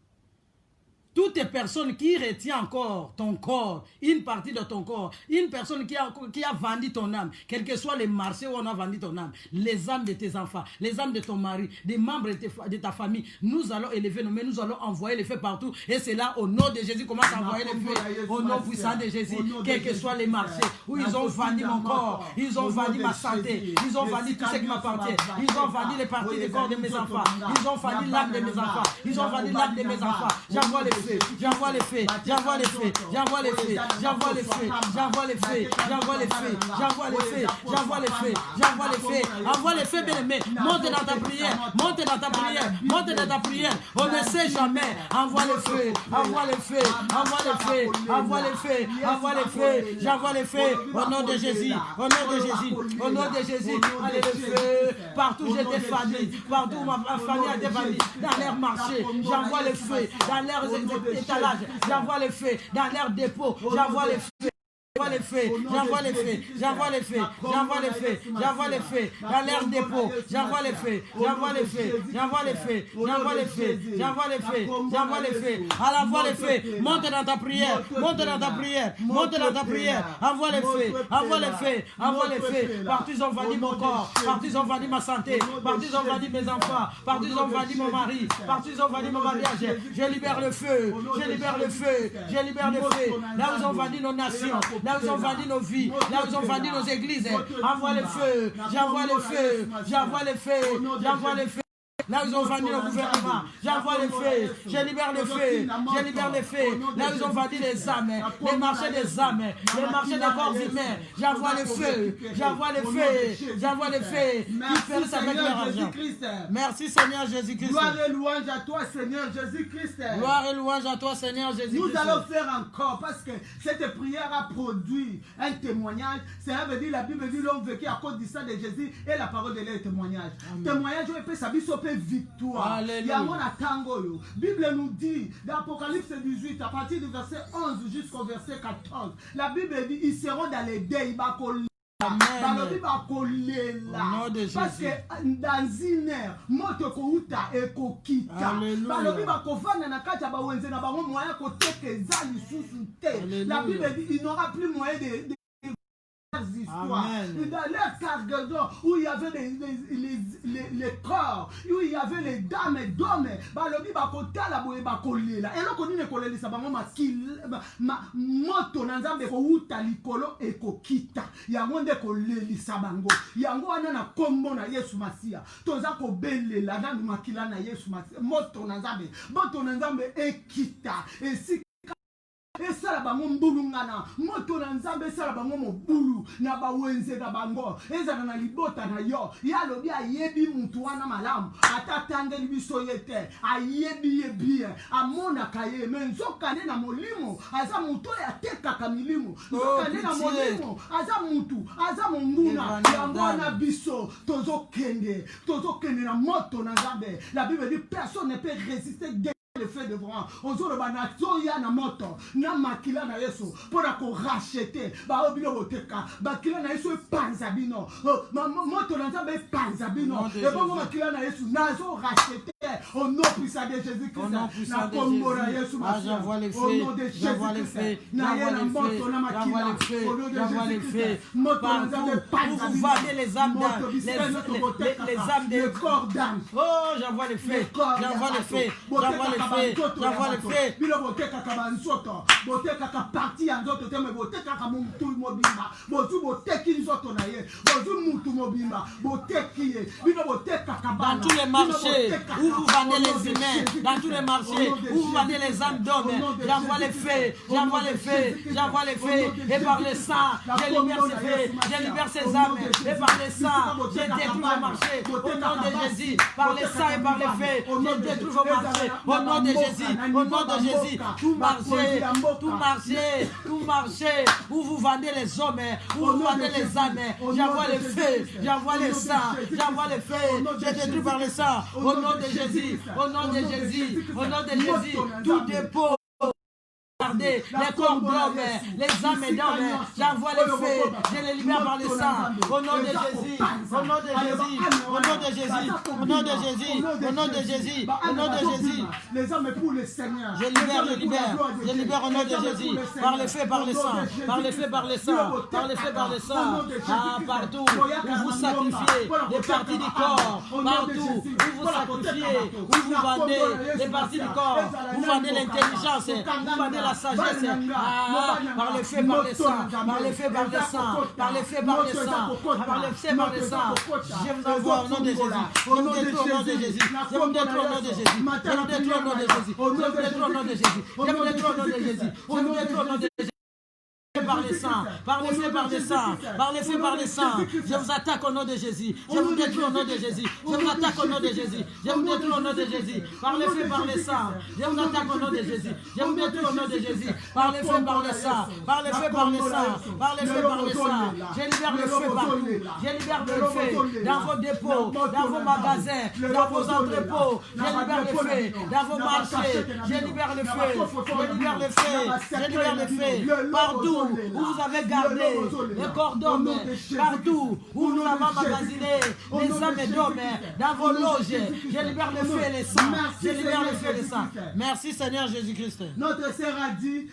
Toutes les personnes qui retiennent encore ton corps, une partie de ton corps, une personne qui a vendu ton âme, quel que soit les marchés où on a vendu ton âme, les âmes de tes enfants, les âmes de ton mari, des membres de ta famille, nous allons élever nos mains, nous allons envoyer le feu partout. Et c'est là, au nom de Jésus, commence à envoyer le feu. Au nom puissant de Jésus, quels que soient les marchés où ils ont vendu mon corps, ils ont vendu ma santé, ils ont vendu tout ce qui m'appartient, ils ont vendu les parties du corps de mes enfants, ils ont vendu l'âme de mes enfants, ils ont vendu l'âme de mes enfants. J'envoie le feu, j'envoie le feu, j'envoie le feu, j'envoie le feu, j'envoie le feu, j'envoie le feu, j'envoie le feu, j'envoie le feu, j'envoie le feu, j'envoie le feu, envoie le feu, bien-aimé, monte dans ta prière, monte dans ta prière, monte dans ta prière, on ne sait jamais, envoie le feu, envoie le feu, envoie le feu, envoie le feu, envoie le feu, j'envoie le feu, au nom de Jésus, au nom de Jésus, au nom de Jésus, allez le feu, partout j'étais famille, partout ma famille a été famille, dans leur marché, j'envoie le feu, dans leurs étalages, j'envoie le feu, dans leurs dépôts, j'envoie le feu. J'envoie les feux, j'envoie les feux, j'envoie les feux, j'envoie les feux, j'envoie les feux, dans l'air dépôt, j'envoie les feux, j'envoie les feux, j'envoie les feux, j'envoie les feux, j'envoie les feux, j'envoie les feux, à l'envoi les feux, monte dans ta prière, monte dans ta prière, monte dans ta prière, envoie les feux, envoie les feux, envoie les feux, partout ils ont vendu mon corps, partout ils ont vendu ma santé, partout ils ont vendu mes enfants, partout ils ont vendu mon mari, partout ils ont vendu mon mariage, je libère le feu, je libère le feu, je libère le feu, là où ils ont vendu nos nations, là où ils ont vendu nos vies, là où ils ont vendu nos églises, envoie le feu, j'envoie le feu, j'envoie le feu, j'envoie le feu. Là où ils ont vendu le gouvernement, j'envoie le feu, je libère le feu, je libère le feu. Là où ils ont vendu les âmes, les marchés des âmes, les marchés des corps humains, j'envoie le feu, j'envoie le feu, j'envoie le feu. Qui périssent avec leur argent. Merci Seigneur Jésus-Christ. Gloire et louange à toi Seigneur Jésus-Christ. Gloire et louange à toi Seigneur Jésus-Christ. Nous allons faire encore parce que cette prière a produit un témoignage. Ça veut dire la Bible dit l'homme vécu à cause du sang de Jésus et la parole de leur témoignage. Témoignage où peut s'abisoper victoire. Il y a mon tango. Bible nous dit dans Apocalypse 18 à partir du verset 11 jusqu'au verset 14. La Bible dit ils seront dans les dés. Amen. Parce que dans une heure, moto kouta et kokita. Balobi bakovana na kati ya bawenze na bango moyen kotekeza lisusu te. La Bible dit il n'aura plus moyen de histoires. Dans leur cargaison où il y avait les corps, où il y avait les dames et d'hommes, balobi bakota la boye bakolela. Et là qu'on dit ne koleli sa bango moto nanzambe ko uta likolo e kokita. Ya monde koleli sa bango. Yango wana na kombo na Yesu Masia. Toza ko belela na makila na Yesu Masia. Moto nanzambe ekita. Et si esala bango mbulungana moto na nzambe esala bango mobulu na bawenze na bango ezala na libota na yo yalobi ayebi mutu wana malamu atatangeli biso yete ayebi ye bien amonaka ye menzokane na molimo aza mutu yatekaka milimo nzokane na molimo aza mutu aza monguna yango na biso tozokende na moto na nzambe. La Bible dit personne ne peut résister le fait devant on zo ba na zoya na moto na makila na Yesu pour ko racheter ba obilo boteka bakila na Yesu panza bino moto na nzambe panza bino e bongo makila na Yesu na zo racheter Au nom puissant de Jésus-Christ. Au nom puissant de Jésus. Ah, j'envoie les feux. J'envoie les feux. J'envoie les feux. J'envoie les feux. J'envoie les feux. Partout où vous vendez les âmes d'âme. Les âmes des corps d'âme. Oh, j'envoie les feux. J'envoie les feux. J'envoie les feux. J'envoie les feux. Bilo boteka kabanzoto. Boteka kapati anzoto teme boteka kamuntu mobimba. Bozu boteki nzoto na ye. Bozu muntu mobimba. Boteki ye. Bilo boteka kabana. Dans tous les marchés où vous vendez les humains, dans tous les marchés où vous vendez les âmes d'hommes, j'envoie les feux, j'envoie les feux, j'envoie les feux, et par le sang, je libère ces feux, je libère ces âmes, et par le sang, je détruis vos marchés, au nom de Jésus, par le sang et par les feux, je détruis vos marchés, au nom de Jésus, au nom de Jésus, tout marché, où vous vendez les hommes, où vous vendez les âmes, j'envoie les feux, j'envoie les sangs, j'envoie les feux, je détruis par le sang, au nom de Jésus, au nom de Jésus, au nom de Jésus, tout dépôt. Regardez les corps d'hommes, les âmes d'hommes, j'envoie les feux, je les libère par le sang, au nom de Jésus, au nom de Jésus, au nom de Jésus, au nom de Jésus, au nom de Jésus, au nom de Jésus. Les hommes pour le Seigneur. Je libère au nom de Jésus, par le feu, par le sang, par le feu, par le sang, par le feu, par le sang, partout où vous sacrifiez des parties du corps, partout où vous sacrifiez, où vous vendez des parties du corps, vous vendez l'intelligence, vous vendez la sagesse, par le feu, par le sang, par le feu, par le sang, par le feu, par le sang, par le feu, par le sang. Je vous envoie au nom de Jésus, je vous détruis au nom de Jésus, je vous détruis au nom de Jésus, je vous détruis au nom de Jésus, je vous détruis au nom de Jésus, je vous détruis au nom de Jésus, je vous détruis au nom de Jésus. Par le sang, par le feu, par le sang, par le feu, par le sang, je vous attaque au nom de Jésus, je vous détruis au nom de Jésus, je vous attaque au nom de Jésus, je vous détruis au nom de Jésus, par le feu, par le sang, je vous attaque au nom de Jésus, je vous détruis au nom de Jésus, par le feu, par le sang, par le feu, par le sang, par le feu, par le sang, je libère le feu partout, je libère le feu dans vos dépôts, dans vos magasins, dans vos entrepôts, je libère le feu dans vos marchés, je libère le feu, je libère le feu, je libère le feu partout où vous avez gardé les corps d'hommes, partout où vous avez emmagasiné les âmes d'hommes, dans vos loges, je libère le feu et les sangs, je libère le feu et les sangs. Merci Seigneur Jésus-Christ. Notre sœur a dit,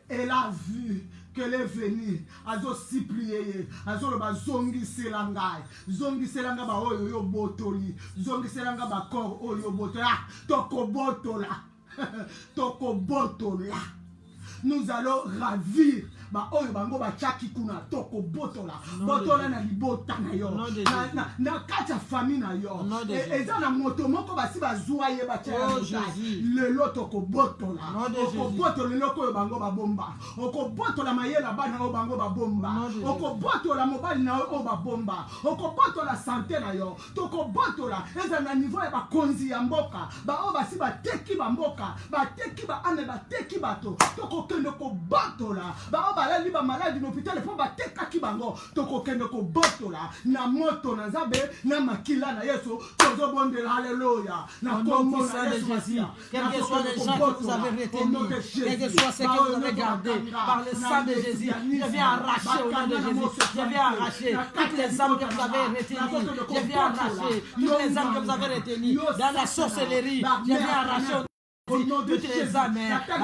elle a vu qu'elle est venue, azo supplier, azo le bazongi selanga, zongi selanga ba oyo yo botoli, zongi selanga ba kor oyo botola, toko botola, toko botola. Nous allons ravir ba oyo bango ba chaki kuna toko botola botola na libota na yo na kati ya famille na yo eza na moto moko basi bazwa ye ba chaya le loto ko botola ko botola loko oyo bango ba bomba ko botola mayela bana oyo bango ba bomba ko botola mobali na oyo ba bomba ko botola santé na yo toko botola eza na niveau ya ba konzi ya mboka ba oyo basi ba teki ba mboka ba teki ba ane ba teki bato toko kende ko botola ba balali ba malade l'hôpital po ba tekaki bango toko kende ko botola na moto na zabe na makila na Yesu tozo bondela haleluya na kombo na Jésus. Quels que soient les gens que vous avez retenus, quels que soient ceux que vous avez gardés par le sang de Jésus, je viens arracher au nom de Jésus, je viens arracher toutes les âmes que vous avez retenues, je viens arracher toutes les âmes que vous avez retenues dans la sorcellerie, je viens arracher toutes les âmes que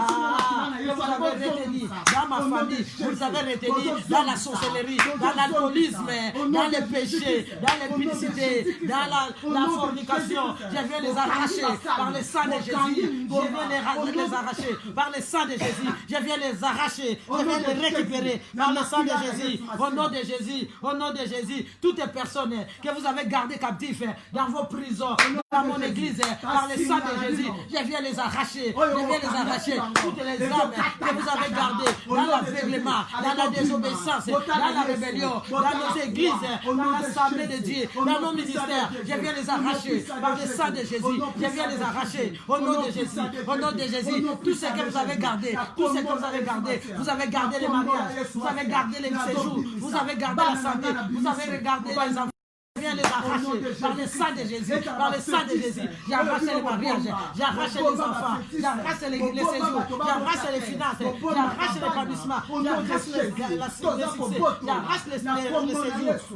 vous avez retenues dans ma famille, vous avez retenues dans la sorcellerie, dans l'alcoolisme, dans les péchés, dans l'impudicité, dans la fornication. Je viens les arracher par le sang de Jésus. Je viens les arracher par le sang de Jésus. Je viens les arracher. Je viens les récupérer par le sang de Jésus. Au nom de Jésus, au nom de Jésus, toutes les personnes que vous avez gardées captives dans vos prisons, dans mon église, par le sang de Jésus, je viens les arracher. Je viens les arracher. Toutes les âmes que vous avez gardées dans l'aveuglement, dans la désobéissance, dans la rébellion, dans nos églises, dans l'assemblée de Dieu, dans nos ministères, je viens les arracher par le sang de Jésus. Je viens les arracher au nom de Jésus. Au nom de Jésus, tout ce que vous avez gardé, tout ce que vous avez gardé les mariages, vous avez gardé les séjours, vous avez gardé la santé, vous avez gardé les enfants. Je viens viens les arracher par le sang de Jésus, par le sang de Jésus. J'arrache les mariages, j'arrache les enfants, j'arrache les séjours, j'arrache les finances, j'arrache l'épanouissement, j'arrache la succès, j'arrache les séjours.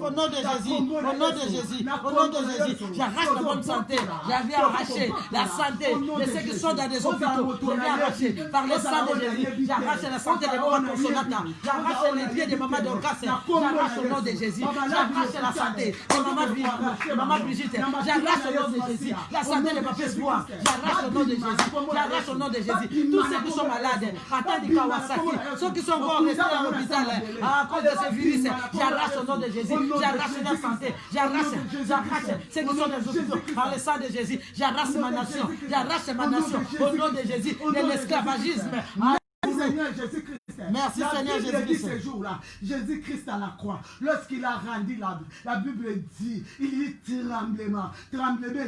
Au nom de Jésus, au nom de Jésus, au nom de Jésus, j'arrache la bonne santé. J'avais arraché la santé de ceux qui sont dans des hôpitaux. Je viens arracher par le sang de Jésus. J'arrache la santé de maman Consolata. J'arrache les pieds de maman Dorcas. J'arrache au nom de Jésus. J'arrache la santé de maman Brigitte. J'arrache au nom de Jésus. La santé de papa Espoir. J'arrache au nom de Jésus. J'arrache au nom de Jésus. Tous ceux qui sont malades, attendez Kawasaki, ceux qui sont encore restés à l'hôpital à cause de ce virus, j'arrache au nom de Jésus. J'arrache la santé. J'arrache ceux qui sont des hôpitaux par le sang de Jésus. J'arrache ma nation. J'arrache ma nation au nom de Jésus, de l'esclavagisme. Seigneur Jésus-Christ. Merci Seigneur Jésus-Christ. Ces jours-là, Jésus-Christ à la croix, lorsqu'il a rendu la Bible dit, il y a tremblement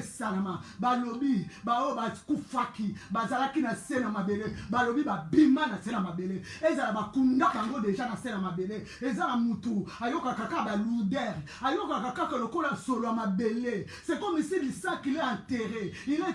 salama, balobi, bao kufaki, bazalaki na sena mabele, balobi ba bima na sena mabele, ezala ba kunda kango déjà na sena mabele, ezala mutu, ayoka kaka ba luder, ayoka kaka lokola solo mabele. C'est comme si il sait qu'il est enterré, il est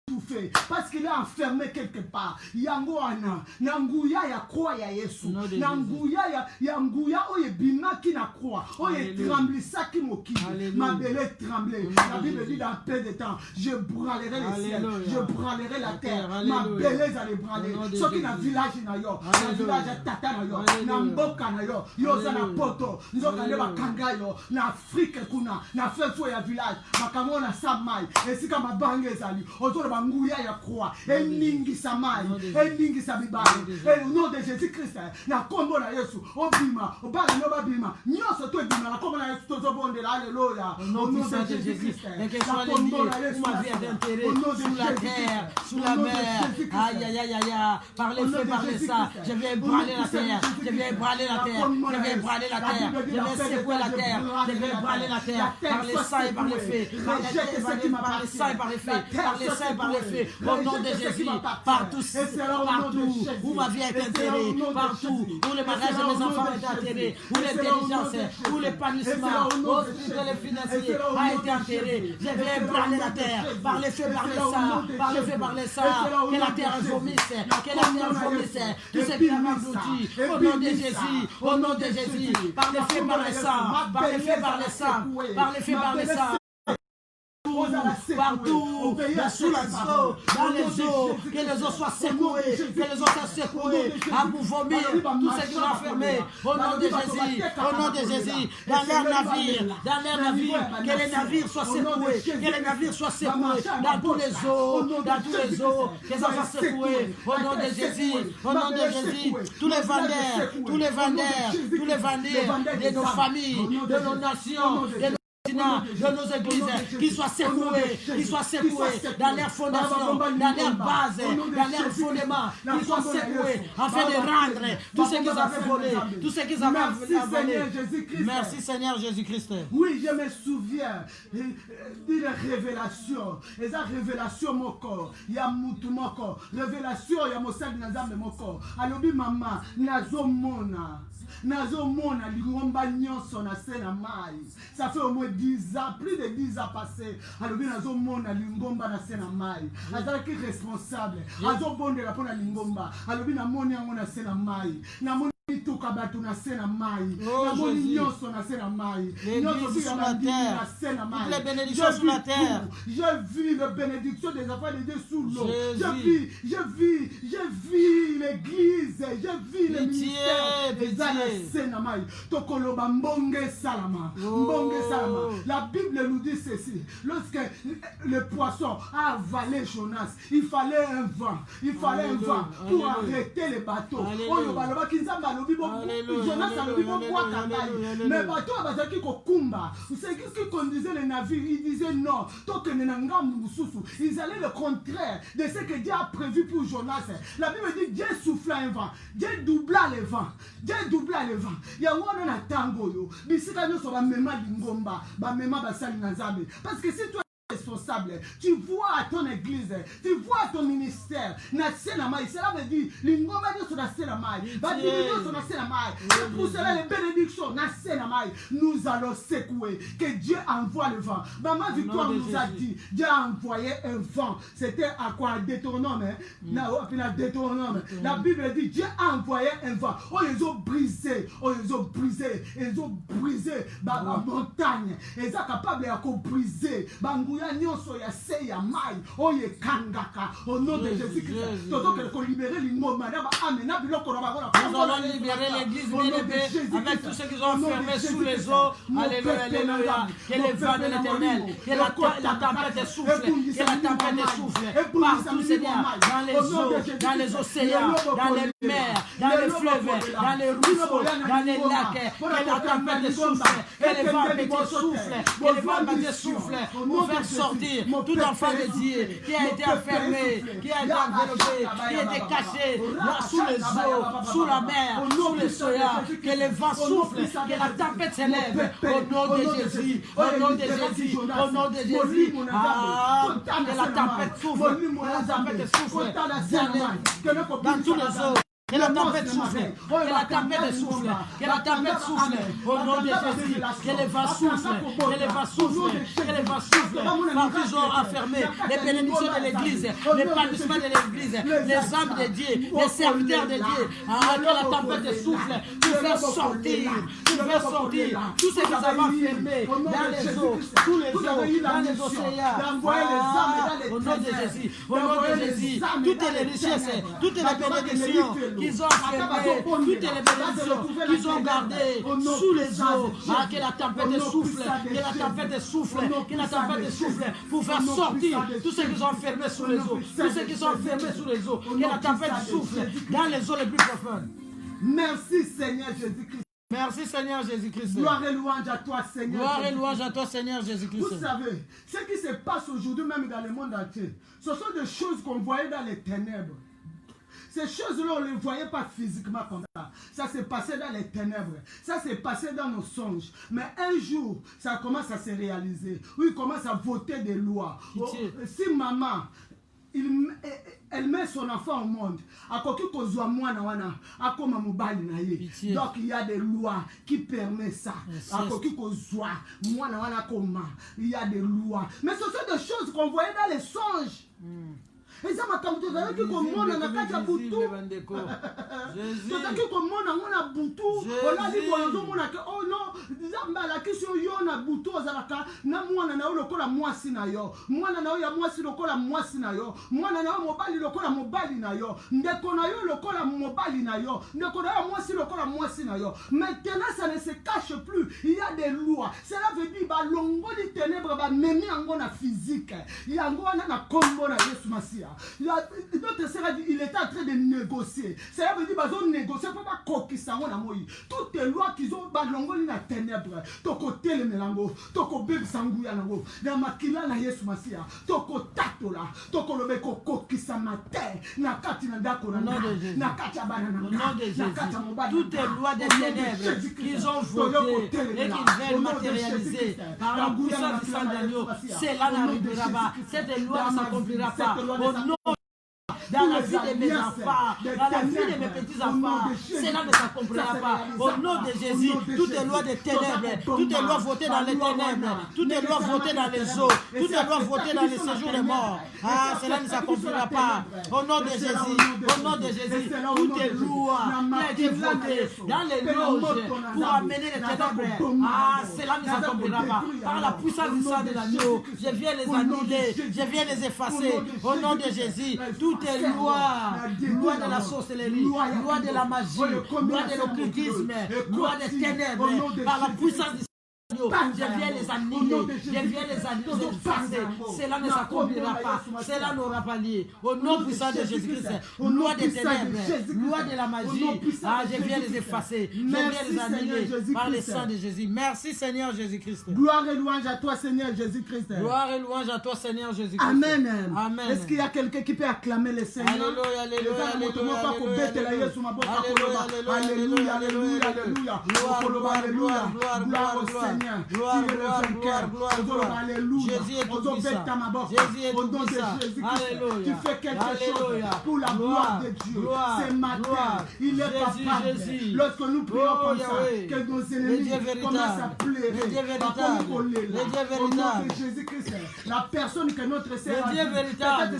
tout fait parce qu'il est enfermé quelque part. Yangoana nanguya ya croix ya Yesu, nanguya ya nguya oye bimaki na croix, oye tremblissa qui moki, ma belle tremblée. La Bible dit dans peu de temps, je brûlerai les ciels, je brûlerai la terre, ma belle allait brûler. Ce qui na village na yo, na village tata na yo, na mboka na yo, yo za na poto, nzoka ne ba kanga yo, na Afrique kuna, na fefu ya village, makango na samai, esika mabange zali, autour nguya ya croix, eningi samai, eningi sabibali, et au nom de Jésus-Christ, na kombo na Yesu, obima, obala no babima, nyoso to bima, na kombo na Yesu to bonde la alléluia, au nom de Jésus-Christ, na kombo na Yesu, ma vie est enterrée sous la terre, sous la mer, aïe aïe aïe aïe, par les feux, par les sang, je vais ébranler la terre, je vais ébranler la terre, je vais ébranler la terre, je vais secouer la terre, je vais ébranler la terre, par les sang et par les feux, par les sang et par les feux, par les sang et par les feux, au nom de Jésus, partout où ma vie est enterrée, partout où le mariage de mes enfants est enterré, où l'intelligence, où l'épanouissement, où les financiers a été enterré, je vais ébranler la terre, par les feux, par les sang, par les feux, par les sang, que la terre vomisse, que la terre vomisse, tout ce qui a englouti, au nom de Jésus, au nom de Jésus, par les feux, par les sang, par les feux, par les sang, par les feux, par les sang. Partout, sous la eau, dans les eaux, que les eaux soient secouées, que les eaux soient secouées, à vous vomir tout ce qui sont enfermés, au nom de Jésus, au nom de Jésus, dans leurs navires, que les navires soient secoués, que les navires soient secoués, dans tous les eaux, que ça soit secoué, au nom de Jésus, au nom de Jésus, tous les vendeurs de nos familles, de nos nations, de nos églises, qu'ils soient secoués dans leurs fondations, dans leurs bases, dans leurs fondements, qu'ils soient secoués afin de rendre tout ce qu'ils avaient volé, tout ce qu'ils avaient volé. Merci Seigneur Jésus-Christ. Oui, je me souviens d'une révélation, et ça révélation mon corps, il y a mon corps, révélation, il y a mon sang de mon corps. Alors, maman, nazomona lingomba nyonso na se na mai. Ça fait au moins 10 ans, plus de 10 ans passés. Alors nazomona lingomba na se na mai. Azalaki responsable. Azobondela pona lingomba. Alors namoni yango na se na mai. Namoni tuka batu na se na mai. Namoni nyonso na se na mai. Nyonso sur la terre. Toutes les bénédictions sur la terre. Je vis les bénédictions des enfants de Dieu sous l'eau. Je vis l'église. Je vis les ministères. La Bible nous dit ceci. Lorsque le poisson a avalé Jonas, il fallait un vent. Il fallait un vent pour arrêter les bateaux. Jonas a le mais bateau qui kokumba. C'est ce qui conduisait les navires. Il disait non. Ils allaient le contraire de ce que Dieu a prévu pour Jonas. La Bible dit Dieu souffla un vent. Dieu doubla les vents. Dieu doubla les vents. Il y a un tango. Bisika nous sommes même lingomba. Ba même basali na nzambe. Parce que si toi responsable responsable, tu vois à ton église, tu vois à ton ministère. Cela veut dire, c'est pour cela les bénédictions, nous allons secouer. Que Dieu envoie le vent. Maman Victoire nous a dit, Dieu a envoyé un vent. C'était à quoi? Deutéronome. La Bible dit, Dieu a envoyé un vent. Oh, ils ont brisé la montagne. Ils sont capables de briser. Banguya nyonso ya se ya mai. Oh, ye kangaka. Au nom de Jésus-Christ. Nous allons libérer l'église avec tous ceux qui sont enfermés sous les eaux. Alléluia, alléluia. Que les vents de l'éternel, que la tempête souffle, que la tempête souffle partout, Seigneur, dans les eaux, dans les océans, dans les mers, dans les fleuves, dans les ruisseaux, dans les lacs. Que la tempête souffle, que les vents soufflent, que les vents soufflent pour faire sortir tout enfant de Dieu qui a été enfermé, qui a été enveloppé, qui a été caché sous les eaux, sous la mer, sous les océans. Que les vents soufflent, que la tempête s'élève au nom de Jésus, au nom de Jésus, au nom de Jésus. Que la tempête souffle, que la tempête souffle dans tous les eaux. Que la tempête souffle, que la tempête souffle, que la tempête souffle au nom de Jésus, que les vents soufflent, que les vents soufflent, que les vents soufflent, partout ils ont enfermé les bénédictions de l'église, les palmissements de l'église, les âmes de Dieu, les serviteurs de Dieu. Que la tempête souffle pour faire sortir tous ceux qui avaient enfermés dans les eaux, tous les eaux, dans les océans. Au nom de Jésus, au nom de Jésus, toutes les richesses, toutes les bénédictions qu'ils ont enfermées, toutes les bénédictions qu'ils ont gardées sous les eaux. Que la tempête souffle, que la tempête souffle, que la tempête souffle pour faire sortir tous ceux qui sont enfermés sous les eaux, tous ceux qui sont enfermés sous les eaux. Que la tempête souffle dans les eaux les plus profondes. Merci Seigneur Jésus-Christ. Merci Seigneur Jésus-Christ. Gloire et louange à toi Seigneur. Gloire et louange à toi Seigneur Jésus-Christ. Vous savez, ce qui se passe aujourd'hui même dans le monde entier, ce sont des choses qu'on voyait dans les ténèbres. Ces choses-là, on ne les voyait pas physiquement comme ça. Ça s'est passé dans les ténèbres. Ça s'est passé dans nos songes. Mais un jour, ça commence à se réaliser. Oui, il commence à voter des lois. Si maman, elle met son enfant au monde, donc il y a des lois qui permettent ça. Il y a des lois. Mais ce sont des choses qu'on voyait dans les songes. Et ça m'a comme tout à l'heure qui commande à la boutou. Tozaki komona ngona butu olali bozo mona ke oh non nzamba la kiso yo na butu ozalaka na mwana na yo lokola mwasi na yo mwana na yo ya mwasi lokola mwasi na yo mwana na yo mobali lokola mobali na yo ndeko na yo lokola mobali na yo ndeko na yo mwasi lokola mwasi na yo. Maintenant ça ne se cache plus, il y a des lois. Cela veut dire ba longo di ténèbres ba memi yango na physique yango na kombo na Yesu Masia. D'autres sera dit il était en train de négocier. Cela veut dire bazo négocier pour pas kokisango na moi. Toutes les lois qu'ils ont balongoli na ténèbres. Toko tele melango, toko beb sanguya nango. Na makila na Yesu Masia. Toko tatola, toko lobeko kokisama te. Na kati na ndako na na kati abana na na kati mobali. Toutes les lois des ténèbres qu'ils ont votées et qu'ils veulent matérialiser par la puissance du sang d'agneau. Cela n'arrivera pas. Cette loi ne s'accomplira pas. Au nom dans la vie de mes enfants, dans la vie de mes petits-enfants, cela ne s'accomplira pas. Au nom de Jésus, toutes les lois des ténèbres, toutes les lois votées dans les ténèbres, toutes les lois votées dans les eaux, toutes les lois votées dans les séjours des morts, cela ne s'accomplira pas. Au nom de Jésus, au nom de Jésus, toutes les lois qui ont été votées dans les loges pour amener les ténèbres, cela ne s'accomplira pas. Par la puissance du sang de l'agneau, je viens les annuler, je viens les effacer. Au nom de Jésus, toutes les loi de la sorcellerie, loi de la magie, loi de l'occultisme, loi des ténèbres, par la puissance du Seigneur, je viens les annuler, je viens les effacer. Cela ne s'accomplira pas, cela n'aura pas lieu. Au nom puissant de Jésus-Christ, loi des ténèbres, loi de la magie, je viens les effacer, je viens les annuler par le sang de Jésus. Merci Seigneur Jésus-Christ. Gloire et louange à toi Seigneur Jésus-Christ. Gloire et louange à toi Seigneur Jésus-Christ. Amen. Amen. Est-ce qu'il y a quelqu'un qui peut acclamer le Seigneur? Alléluia, alléluia, alléluia, alléluia, alléluia, alléluia, gloire au Seigneur. rien. Gloire, Tu es le gloire, vainqueur. gloire, gloire. Alléluia. Jésus est tout puissant. Jésus est Au tout nom de puissant. Jésus-Christ, Alléluia. tu fais quelque chose Alléluia. pour la gloire de Dieu. Gloire, Ce matin, gloire. il est Jésus, capable. Jésus. Lorsque nous prions Oh, comme ça, Yahweh. que nos Le ennemis Dieu véritable. commencent à pleurer. Le Dieu véritable. Au Le Dieu nom véritable. de Jésus-Christ, la personne que notre Seigneur Le Dieu véritable.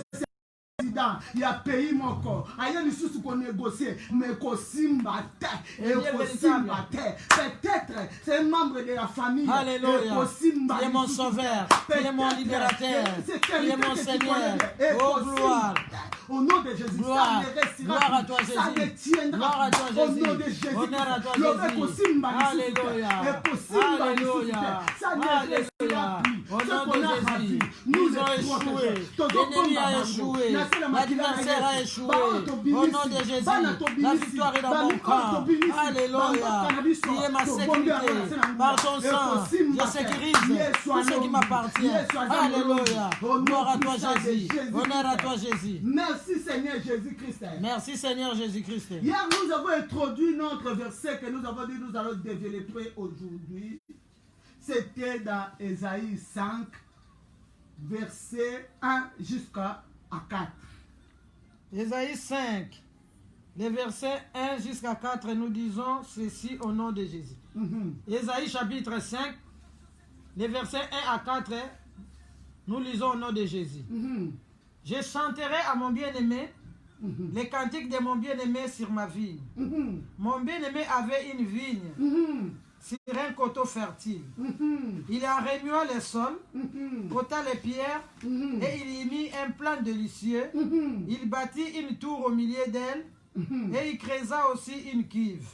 il a payé mon corps. Ailleurs, il sous qu'on négocie, mais qu'on simba terre. Et qu'on simba terre. Peut-être, c'est un membre de la famille. Alléluia. Tu es mon sauveur. Tu es mon libérateur. Tu es mon Seigneur. Oh, gloire. Au nom de Jésus, Gloire. ça ne restera Gloire à plus. toi, Jésus. Ça ne tiendra Gloire à toi, plus. Au Jésus. nom de Jésus. Honneur à toi, Lobé Jésus. kosimba Alléluia. et kosimba Alléluia. ça ne restera plus. Au Ce nom de qu'on a Jésus. ravi, nous Ils ont les échoué. protégeons. L'ennemi a échoué. L'adversaire a échoué. Au nom de Jésus. La victoire est dans mon camp. Alléluia. Tu es ma sécurité. Par ton sang, je sécurise tout ce qui m'appartient. Alléluia. Gloire à toi, Jésus. Honneur à toi, Jésus. Merci Seigneur Jésus-Christ. Merci Seigneur Jésus-Christ. Hier, nous avons introduit notre verset que nous avons dit nous allons développer aujourd'hui. C'était dans Ésaïe 5, verset 1 jusqu'à 4. Ésaïe 5, les versets 1 jusqu'à 4, nous disons ceci au nom de Jésus. Ésaïe chapitre 5, les versets 1 à 4, nous lisons au nom de Jésus. Je chanterai à mon bien-aimé les cantiques de mon bien-aimé sur ma vigne. Mon bien-aimé avait une vigne sur un coteau fertile. Il a remué le sol, ôta les pierres, et il y mit un plan délicieux. Il bâtit une tour au milieu d'elle, et il creusa aussi une cuve.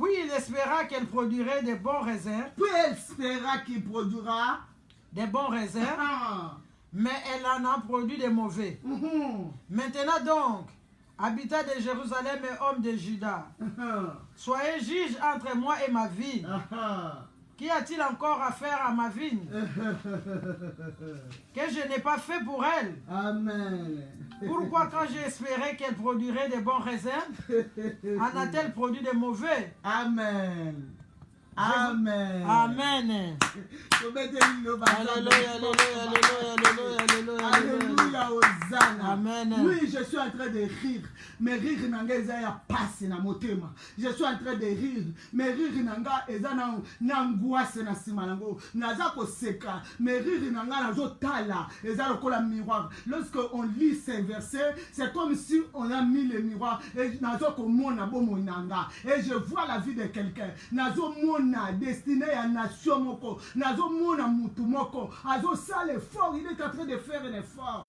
Puis il espéra qu'elle produirait de bons raisins. Puis elle espéra qu'il produira des bons raisins, mais elle en a produit des mauvais. Maintenant donc, habitat de Jérusalem et hommes de Juda, soyez juges entre moi et ma vigne. Qu'y a-t-il encore à faire à ma vigne que je n'ai pas fait pour elle? Amen. Pourquoi quand j'ai espéré qu'elle produirait des bons raisins, en a-t-elle produit des mauvais? Amen. Amen. Amen. Alléluia, alléluia, alléluia, alléluia, alléluia, Hosanna. Amen. Oui, je suis en train de rire. Mais rire nanga eza ya passe na motema. Je suis en train de rire. Mais rire nanga eza na angoisse na sima nango. Naza ko seka. Mais rire nanga nazo tala eza lokola miroir. Lorsque on lit ces versets, c'est comme si on a mis le miroir et nazo ko mona bomo nanga. Et je vois la vie de quelqu'un. Nazo mona destiné à nation moko. Nazo mona mutu moko. Azo sale effort, il est en train de faire un effort.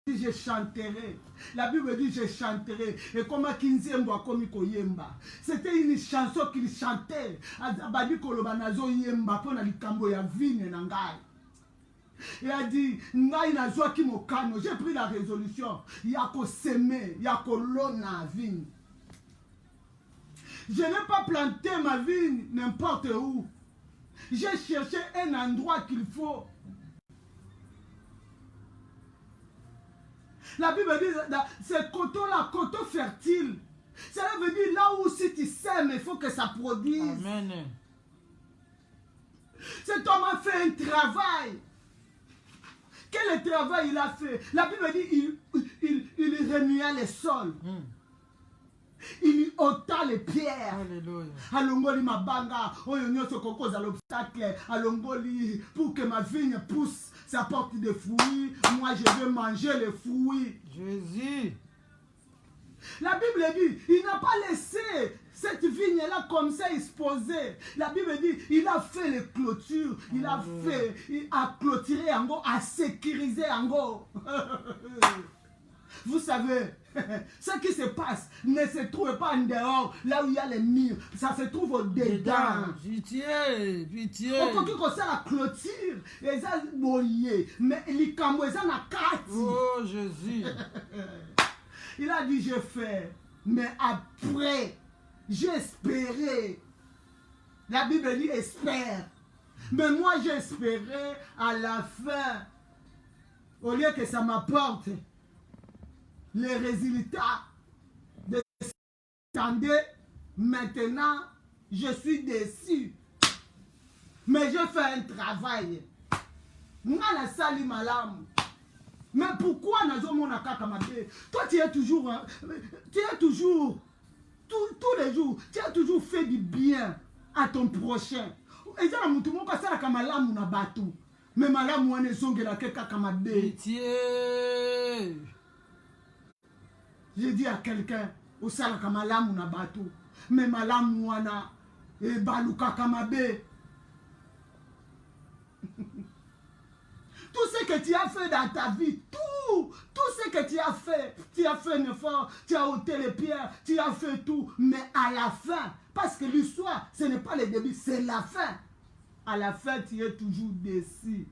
Je chanterai. La Bible dit je chanterai. Et comment Kinzembo a commis Koyemba. C'était une chanson qu'il chantait. Abadi Koloba nazo yemba pona likambo ya vigne nangai. Il a dit ngai nazo ki mokano. J'ai pris la résolution. Yako semer, yako lona vigne. Je n'ai pas planté ma vigne n'importe où. J'ai cherché un endroit qu'il faut. La Bible dit, c'est coteau-là, coteau fertile. Cela veut dire là où si tu sèmes, il faut que ça produise. Amen. Cet homme a fait un travail. Quel travail il a fait? La Bible dit, il remuait les sols. Il ôta les pierres. Alléluia. Alongoli mabanga, oyo nyoso kokoza l'obstacle, alongoli pour que ma vigne pousse, ça porte des fruits. Moi je veux manger les fruits. Jésus. La Bible dit, il n'a pas laissé cette vigne-là comme ça exposée. La Bible dit, il a fait les clôtures, il a fait, il a clôturé en gros, a sécurisé en gros. Vous savez, ce qui se passe ne se trouve pas en dehors, là où il y a les murs. Ça se trouve dedans. Pitié, pitié. On peut que ça la clôture, et ça boyer, mais il cambo ça na carte. Oh Jésus. Il a dit je fais, mais après j'espérais. La Bible dit espère. Mais moi j'espérais à la fin, au lieu que ça m'apporte les résultats de ce que j'attendais, maintenant je suis déçu. Mais je fais un travail. Ngana sali malamu. Mais pourquoi nazomona kaka mabe? Toi tu es toujours tous les jours, tu as toujours fait du bien à ton prochain. Et ça, mutu moko asala kama malamu na batu. Mais malamu wane zongela ke kaka mabe. Pitié. J'ai dit à quelqu'un, osala kama malamu na batu. Mais malamu wana e baluka kama be. Tout ce que tu as fait dans ta vie, tout ce que tu as fait un effort, tu as ôté les pierres, tu as fait tout, mais à la fin, parce que l'histoire, ce n'est pas le début, c'est la fin. À la fin, tu es toujours déçu.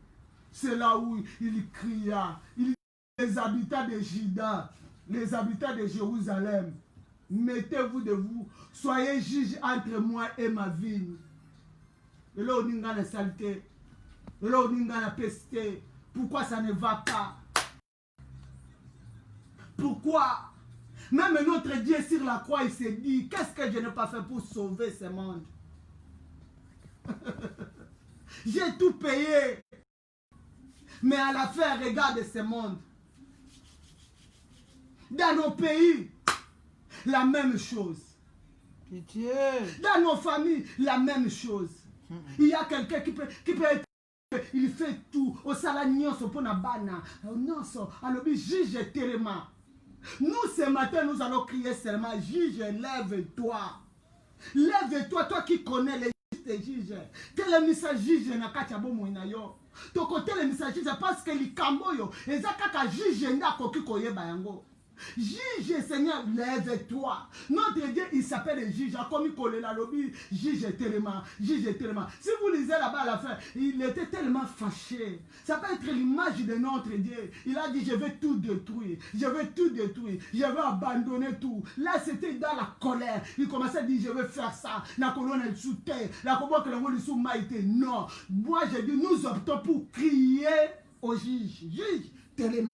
C'est là où il cria, les habitants de Juda, les habitants de Jérusalem, mettez-vous de vous, soyez juges entre moi et ma vigne. Et là, on y a la saleté, et là, on y a la peste. Pourquoi ça ne va pas? Pourquoi? Même notre Dieu sur la croix, il s'est dit, qu'est-ce que je n'ai pas fait pour sauver ce monde? J'ai tout payé. Mais à la fin, regarde ce monde. Dans nos pays, la même chose. Pitié. Dans nos familles, la même chose. Il y a quelqu'un qui peut être. Il fait tout. Au salagnon, au ponabana. Non, alors, juge tellement. Nous, ce matin, nous allons crier seulement, juge, lève-toi. Lève-toi, toi qui connais les juges. Tel message juge n'a qu'à tabo moinayo. Ton côté le message juge parce que les camboyo, et ça kaka juge n'a qu'au koye bayango. Juge, Seigneur, lève-toi. Notre Dieu, il s'appelle le juge. Comme il connaît la lobby, juge tellement, juge tellement. Si vous lisez là-bas à la fin, il était tellement fâché. Ça peut être l'image de notre Dieu. Il a dit, je vais tout détruire. Je vais tout détruire. Je vais abandonner tout. Là, c'était dans la colère. Il commençait à dire, je vais faire ça. La colonne est sous terre. La colonne est sous maïté. Non. Moi, j'ai dit, nous optons pour crier au juge. Juge tellement.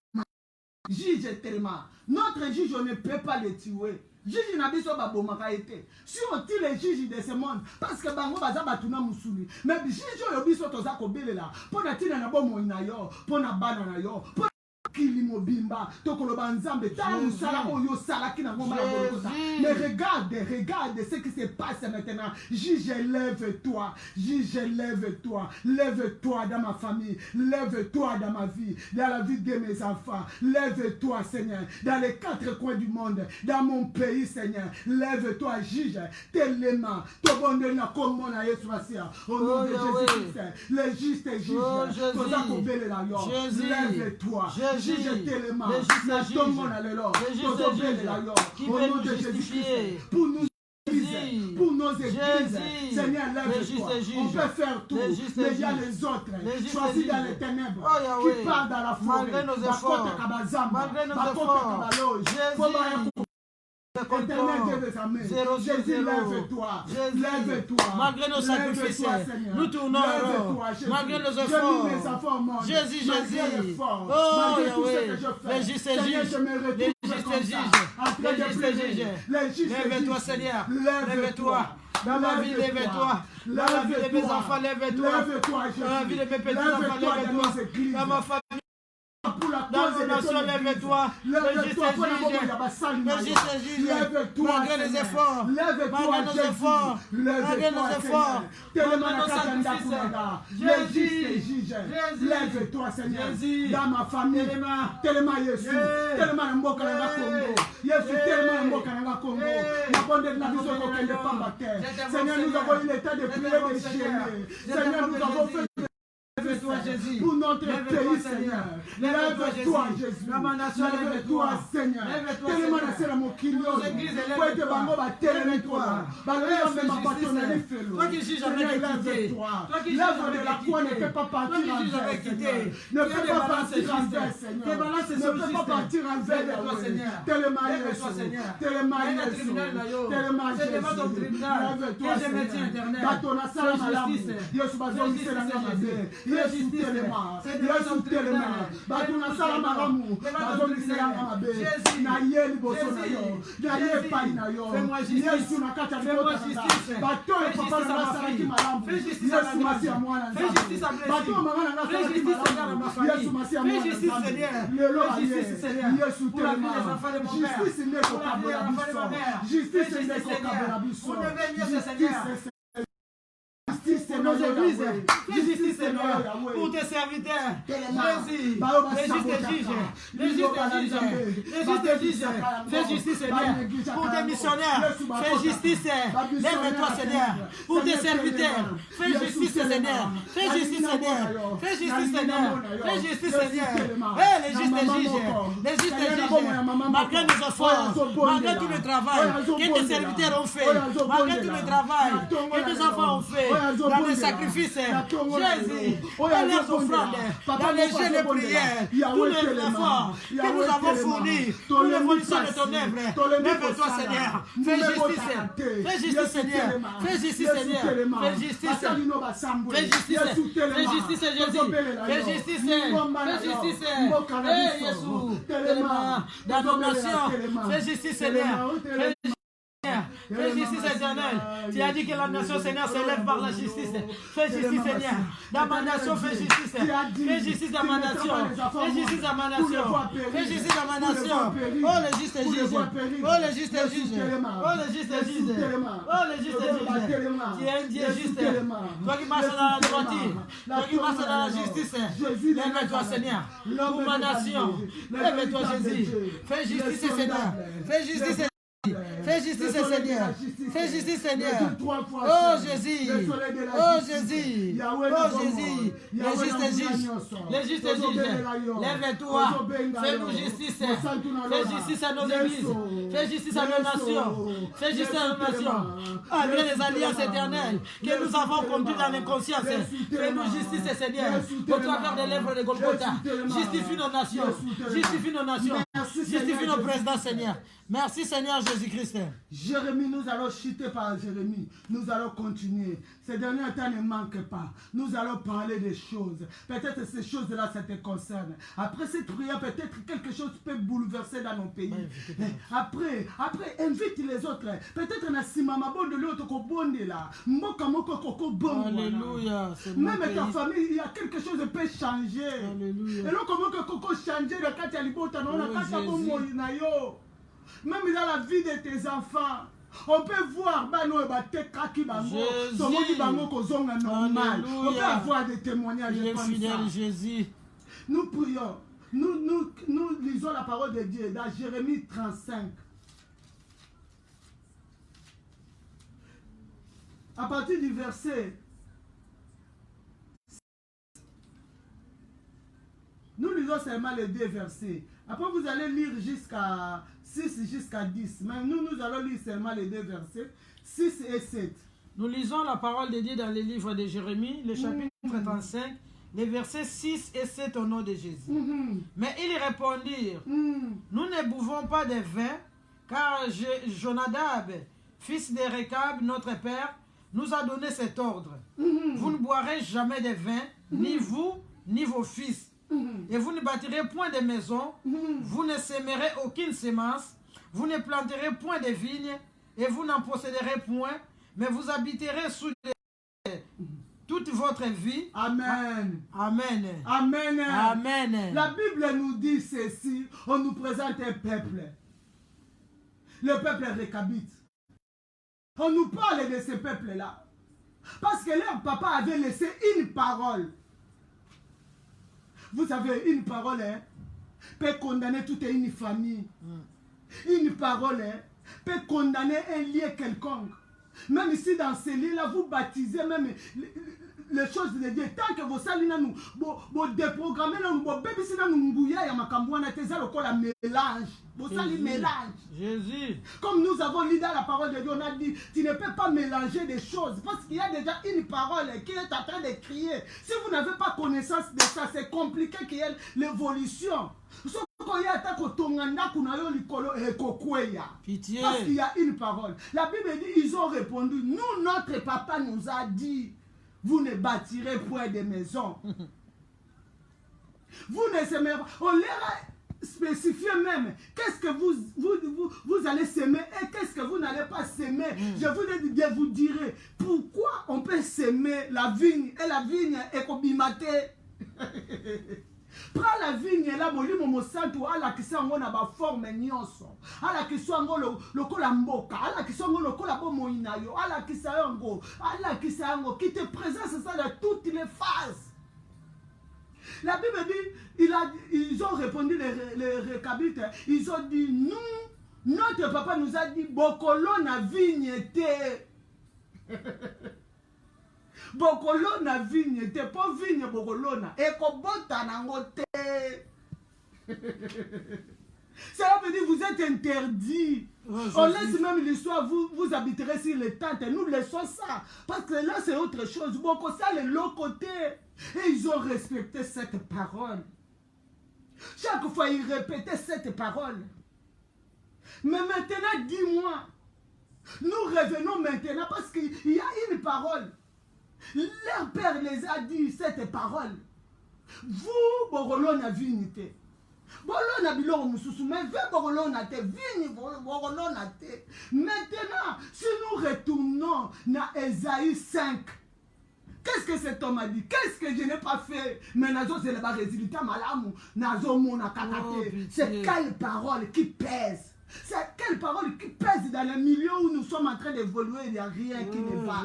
Juge tellement. Notre juge, on ne peut pas le tuer. Juge n'a pas besoin de été. Si on tue les juges de ce monde, parce que bango baza batuna musuli. Mais juge yo biso toza ko belela. Pona tina na bomo inayo, pona bana na yo. Kilimobimba, tokoloba nzambe, ta musala oyo sala ki na ngoma la bolokota. Mais regarde ce qui se passe maintenant. Juge, lève-toi. Juge, lève-toi. Lève-toi dans ma famille. Lève-toi dans ma vie. Dans la vie de mes enfants. Lève-toi, Seigneur. Dans les quatre coins du monde. Dans mon pays, Seigneur. Lève-toi, juge. Tellement. Tobonde na komo na Yesu Masia. Au nom de Jésus-Christ. Les justes juges. Jésus. Lève-toi. Juge tellement. Les justes qui veulent nous justifier. Pour nous pour nos églises, Seigneur, lève-toi. On peut faire tout, mais il y a les autres, choisis dans les ténèbres, qui partent dans la forêt, malgré nos efforts, Jésus, lève-toi. Lève-toi. Malgré nos sacrifices, nous tournons malgré nos efforts. Jésus. Oh, Yahweh. Les justes juges. Lève-toi, Seigneur. Lève-toi. Dans ma vie, lève-toi. Dans la vie de mes enfants, lève-toi. Dans la vie de mes petits-enfants, lève-toi. Dans ma famille. Dans nos nations, lève-toi. Le juste juge. Malgré les efforts. Malgré nos efforts. Malgré nos efforts. Malgré nos sacrifices. Jésus. Lève-toi, Seigneur. Dans ma famille. Tellement Jésus. Tellement Mboka na Congo. Jésus, tellement Mboka na Congo. La bonne de la vision qu'on ne pas ma terre. Seigneur, nous avons eu l'état de prier de chier. Seigneur, nous avons fait. Lève-toi, Jésus. Pour notre pays, Seigneur. Lève-toi, Jésus. Lève-toi, Seigneur. Tellement la sera mon kilo. Pour être bango ba télé-toi. Toi qui juges avec équité. Toi qui juges de la croix ne peut pas partir en veille. Ne peut pas partir en veille, Seigneur. Ne peut pas partir en veille, Seigneur. Tellement Jésus. Tellement Jésus. Tellement Jésus. Lève-toi, Seigneur. Dans ton assaut, Jésus. Jésus, justice. telema. C'est devant Yesu ton telema. tribunal. Bato na sala malamu. Bato biselanga mabe. Na ye liboso na yo. Na ye pai na yo. Fais-moi justice. Yesu na kati ya Fais-moi libota na nga. justice. Bato Fais e papa justice na à nga ma salaki fille. malamu. Fais justice à ma Yesu masi ya grâce. mwana Fais justice à Blessing. Bato mama na nga Fais salaki justice Seigneur à ma malamu. famille. Yesu masi ya Fais mwana justice Seigneur. Lelo Fais justice aye. Seigneur. Yesu Pour la vie telema. des enfants de mon père. Justice ndeko Pour la vie des kabola enfants de biso. ma mère. Justice Fais justice ndeko Seigneur. kabola biso. Pour devenir ce Seigneur. Justice Nos églises, fais justice Justice Seigneur, Yahweh. pour tes serviteurs. Jésus, Bayo les justes basabotaka. juges, les Biso justes bana juges, Nzambe. les justes juges, fais justice Seigneur, pour tes missionnaires, fais justice, lève-toi Seigneur, pour tes serviteurs, fais justice Seigneur, fais justice Seigneur, fais justice Seigneur, fais justice Seigneur, les justes juges, les justes juges, malgré nos efforts, malgré tout le travail que tes serviteurs ont fait, malgré tout le travail que tes enfants ont fait, dans les sacrifices, Jésus, dans les offrandes, dans les jeûnes et prières, tous les efforts que nous avons fournis pour l'évolution de ton œuvre, lève-toi Seigneur, fais justice Seigneur, fais justice Seigneur, fais justice Seigneur, fais justice, fais justice Jésus, fais justice, fais justice, Jésus, dans nos nations, fais justice Seigneur, fais justice éternelle. Tu as dit que la nation Seigneur s'élève par la justice. Fais justice Seigneur. Dans ma nation, fais justice. Fais justice dans ma nation. Fais justice dans ma nation. Fais justice dans ma nation. Oh les justes juges. Oh les justes juges. Oh les justes juges. Oh les justes juges. Tu es un Dieu juste. Toi qui marches dans la droiture. Toi qui marches dans la justice. Lève-toi Seigneur. Pour ma nation. Lève-toi Jésus. Fais justice Seigneur. Fais justice Seigneur. Fais justice Seigneur. Fais justice Seigneur. Oh Jésus. Oh Jésus. Oh Jésus. Les justes juges. Les justes juges. Lève-toi. Fais-nous justice. Fais justice à nos églises. Fais justice à nos nations. Fais justice à nos nations. Avec les alliances éternelles que nous avons conduites dans l'inconscience. Fais-nous justice Seigneur. Au travers des lèvres de Golgotha. Justifie nos nations. Justifie nos nations. Justifie nos présidents Seigneur. Merci Seigneur Jésus-Christ. Jérémie, nous allons chuter par Jérémie. Nous allons continuer. Ces derniers temps ne manquent pas. Nous allons parler des choses. Peut-être ces choses-là, ça te concerne. Après cette prière, peut-être quelque chose peut bouleverser dans nos pays. Après, invite les autres. Peut-être na simama bonde l'autre ko bonde là. Mboka moko koko bonde. Alléluia. Même ta famille, il y a quelque chose qui peut changer. Alléluia. Et là, comment que koko changer la carte à libota, non, la carte à bomo na yo. Même dans la vie de tes enfants, on peut voir bano et bate kaki bango, somoni bango kozonga normal. On peut avoir des témoignages comme ça. Jésus. Nous prions, nous lisons la parole de Dieu dans Jérémie 35. À partir du verset, nous lisons seulement les deux versets. Après, vous allez lire jusqu'à 6 jusqu'à 10. Mais nous allons lire seulement les deux versets, 6 et 7. Nous lisons la parole de Dieu dans le livre de Jérémie, le chapitre 35, les versets 6 et 7 au nom de Jésus. Mais ils répondirent, nous ne buvons pas de vin, car Jonadab, fils de Rekab, notre père, nous a donné cet ordre. Vous ne boirez jamais de vin, ni vous, ni vos fils. Et vous ne bâtirez point de maison, vous ne sèmerez aucune semence, vous ne planterez point de vignes, et vous n'en posséderez point, mais vous habiterez sous toute votre vie. Amen. Amen. Amen. Amen. La Bible nous dit ceci, on nous présente un peuple. Le peuple récabite. On nous parle de ce peuple-là. Parce que leur papa avait laissé une parole. Vous savez, une parole peut condamner toute une famille. Une parole peut condamner un lien quelconque. Même ici, dans ces liens-là, vous baptisez même les choses de Dieu. Tant que vous salez, vous déprogrammez, vous bébissez, vous mélange. Vous salez mélange. Jésus. Comme nous avons lu dans la parole de Dieu, on a dit, tu ne peux pas mélanger des choses. Parce qu'il y a déjà une parole qui est en train de crier. Si vous n'avez pas connaissance de ça, c'est compliqué qu'il y ait l'évolution. Pitié. Parce qu'il y a une parole. La Bible dit, ils ont répondu, nous, notre papa nous a dit, vous ne bâtirez point de maison. Vous ne s'aimez pas. On leur a spécifié même qu'est-ce que vous allez s'aimer et qu'est-ce que vous n'allez pas s'aimer. Je vous dirai pourquoi on peut s'aimer la vigne et la vigne est kobimate. Prends la vigne là, molimo mosantu ala kisango na ba forme nyonso. Ala kisango lokola mboka, ala kisango lokola bomo inayo, ala kisango qui te présente ça dans toutes les phases. La Bible dit, ils ont répondu les Récabites, ils ont dit, nous, notre papa nous a dit, bokolo na vigne te. Bokolo na vigne te, po vigne bokolo na, eko bota nango te. Cela veut dire vous êtes interdits. On laisse même l'histoire, vous habiterez sur les tentes. Nous laissons ça. Parce que là, c'est autre chose. Beaucoup ça, les l'autre côté. Et ils ont respecté cette parole. Chaque fois, ils répétaient cette parole. Mais maintenant, dis-moi, nous revenons maintenant parce qu'il y a une parole. Leur père les a dit cette parole. Vous, Borolo na vinité. Borolo na biloro mususu, mais Borolo na te, vini Borolo na te. Maintenant, si nous retournons dans Ésaïe 5, qu'est-ce que cet homme a dit? Qu'est-ce que je n'ai pas fait? Mais nazo c'est le résultat malamu, nazo mona kakate. C'est quelle parole qui pèse? C'est quelle parole qui pèse dans le milieu où nous sommes en train d'évoluer? Il n'y a rien qui ne va.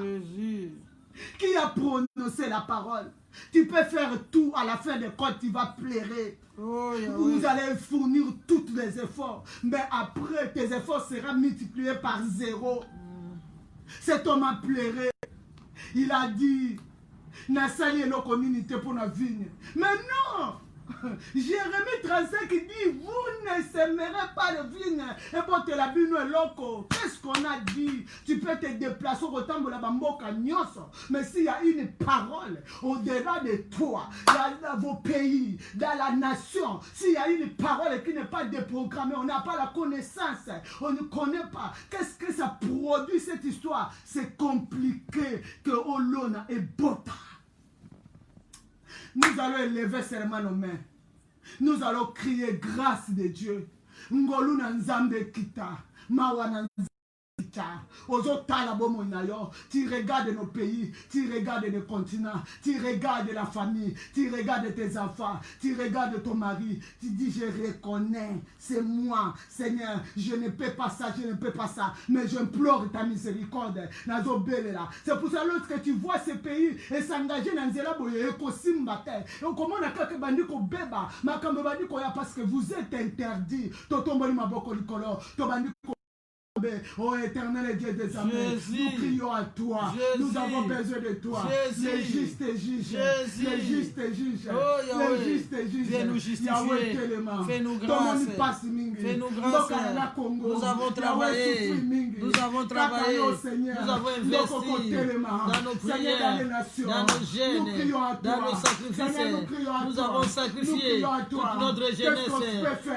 Qui a prononcé la parole? Tu peux faire tout, à la fin de compte, tu vas pleurer. Vous allez fournir tous les efforts. Mais après, tes efforts seront multipliés par 0. Cet homme a pleuré. Il a dit, Nassali no communauté pour la vigne. Mais non! Jérémie 35 dit, vous ne s'aimerez pas le vigne. Et pour te la bino et loco. Qu'est-ce qu'on a dit? Tu peux te déplacer au temps de la bamboka nyoso. Mais s'il y a une parole au-delà de toi, dans vos pays, dans la nation, s'il y a une parole qui n'est pas déprogrammée, on n'a pas la connaissance, on ne connaît pas. Qu'est-ce que ça produit cette histoire? C'est compliqué que Olona et Bota. Nous allons élever seulement nos mains. Nous allons crier grâce de Dieu. Ngolu na nzambe kita. Mawa na nzambe kita. Ozotala bomo nayo. Tu regardes nos pays. Tu regardes nos continents. Tu regardes la famille. Tu regardes tes enfants. Tu regardes ton mari. Tu dis je reconnais. C'est moi. Seigneur, je ne peux pas ça. Je ne peux pas ça. Mais j'implore ta miséricorde. C'est pour ça lorsque tu vois ces pays et s'engager dans Nzela boye ekosimba te. Et comment on a quelque bandi ko beba. Makambo bandi ko ya parce que vous êtes interdits. Totomboli maboko likolo. To bandi ko. Oh éternel Dieu des amours, nous crions à toi. Jésus. Nous avons besoin de toi. Jésus. Les justes juges. Les justes juges. Oh, les justes juges. Viens nous justifier. Fais-nous grâce. Fais-nous grâce. Nous avons travaillé. Nous avons travaillé. Nous avons investi dans nos prières, dans nos gènes, dans nos sacrifices. Nous avons sacrifié toute notre jeunesse.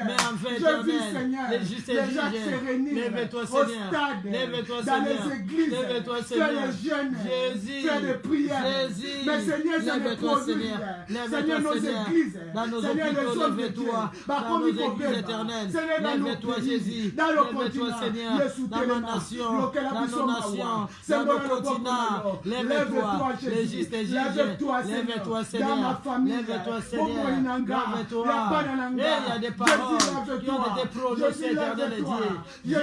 Mais enfin, éternel, les justes juges, lève-toi Seigneur, lève-toi dans Seigneur, les églises, lève-toi Seigneur, fais les jeûnes, Jésus, fais des prières, Jésus, mais Seigneur, ça ne produit, Seigneur, nos églises, dans nos Seigneur, hôpitaux, lève-toi, dans nos églises éternelles, lève-toi Jésus, lève-toi Seigneur, dans nos nations, dans nos continents, lève-toi, les justes juges, lève-toi Seigneur, lève-toi Seigneur, lève-toi, il y a des paroles qui ont été prononcées, éternel Dieu.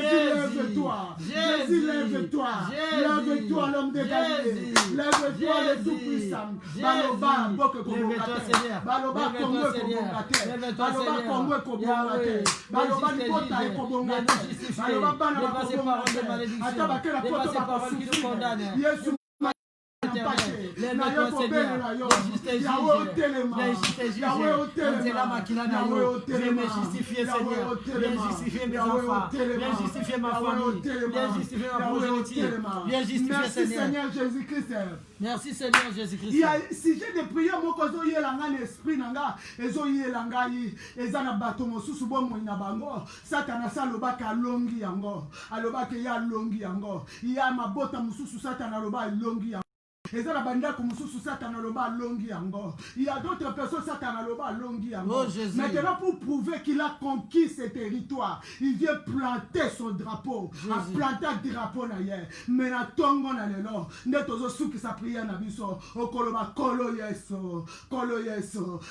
Lève-toi, Jésus, lève-toi, lève-toi l'homme de Galilée, lève-toi le tout-puissant, Baloba, Boke Kobongate, Baloba Kongo Kobongate, Baloba Kongo Kobongate, Baloba Nikota et Kobongate, Baloba Bana Kobongate, Atabake la Poto Bakosufri, Yesu lève-toi Seigneur, les justes juges, viens me justifier Seigneur, viens justifier mes enfants, viens justifier ma famille, viens justifier ma progéniture, viens justifier Seigneur. Merci Seigneur Jésus-Christ. Il y a sujet de prière moko zo yelanga l'esprit nanga ezo yelanga yi ezana bato mosusu bomo ina bango satana salobaka longi yango alobaka ya longi yango ya mabota mosusu satana loba longi yango eza na bandako mosusu Satan aloba alongi yango. Il y a d'autres personnes Satan aloba alongi yango. Maintenant pour prouver qu'il a conquis ce territoire, il vient planter son drapeau, a planter un drapeau na ye. Mais na tongo na lelo, netozo suki sa prière na biso, okoloba kolo yeso,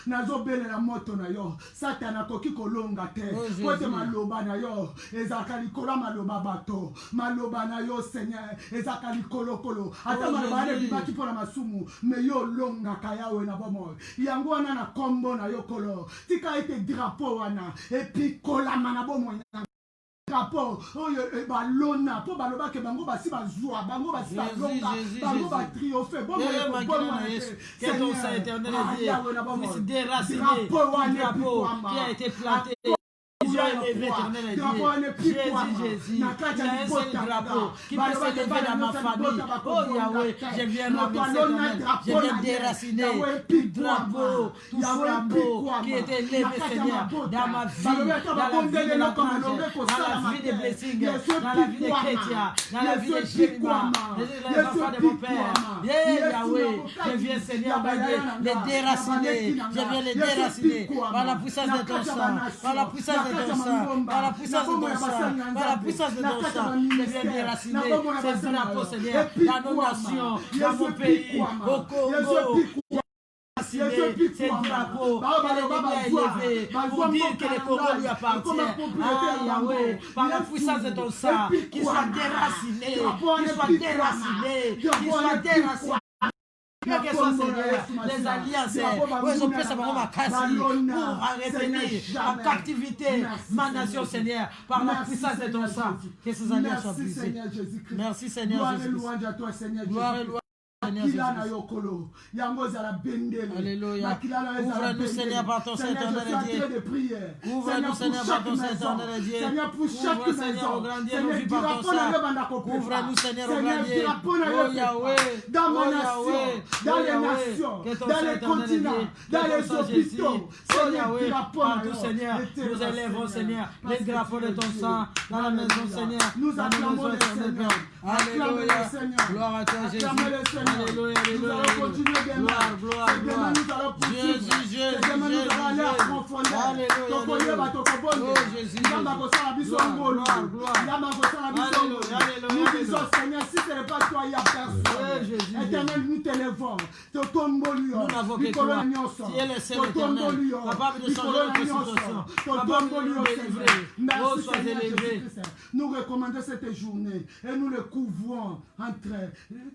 nazo bele la moto na yo. Satan akoki kolonga te. Kote maloba na yo, ezaka likolo maloba bato, maloba na yo Seigneur, ezaka likolo kolo. Ata maloba ne bibaki pona masumu, me yo longa kayawe na bomo. Yango wana na kombo na yo kolo. Tika ete drapeau wana, epi kola mana bomo. Drapeau, balona, po baloba ke bango basi bazwa, bango basi bazonga, bango ba triompher. Bon que ton Saint éternel puisse déraciner le drapeau qui a été planté. Jésus, il y a un seul drapeau qui peut s'élever dans ma famille. Oh Yahweh, je viens ramasser éternel, je viens déraciner tout drapeau, tout flambeau qui était élevé, Seigneur, dans ma vie, dans la vie de l'ange, dans la vie des blessings, dans la vie des chrétiens, dans la vie des chrétiens, les enfants de mon Père. Yahweh, je viens, Seigneur, les déraciner, je viens les déraciner par la puissance de ton sang, par la puissance de par la puissance de ton sang, par la puissance de ton sang, je viens déraciner ces drapeaux, Seigneur, dans nos nations, dans mon pays, au Congo. Ces drapeaux que l'ennemi a élevés pour dire que le Congo lui appartient. Ah Yahweh, par la puissance de ton sang, qu'il soit déraciné, qu'il soit déraciné, qu'il soit déraciné. Que soit Seigneur, les alliances, je prie pour retenir en captivité ma nation, Seigneur, par la puissance de ton sang, que ces alliances soient brisées. Merci Seigneur Jésus. Gloire et louange. Alléluia. Ouvre-nous Seigneur par ton Saint-Éternel Dieu. Ouvre-nous Seigneur par ton Saint-Éternel Dieu. Ouvre Seigneur au grand Dieu nos vies par ton sang. Ouvre-nous Seigneur au grand Dieu. Oh Yahweh, dans ma nation, dans les nations, dans les continents, dans les hôpitaux. Seigneur, partout Seigneur, nous élèvons Seigneur les drapeaux de ton sang dans la maison Seigneur. Nous acclamons le Seigneur. Alléluia. Gloire à toi Jésus. Alléluia, alléluia. Gloire, gloire, gloire. Jésus, Jésus, Jésus. Alléluia. Oh Jésus. Gloire, gloire. Nous disons Seigneur, si ce n'est pas toi, il n'y a personne. Éternel, nous t'élèvons. Nous n'avons que toi. Tu es le seul éternel, capable de changer notre situation, capable de nous délivrer. Oh, sois élevé. Nous recommandons cette journée et nous le couvrons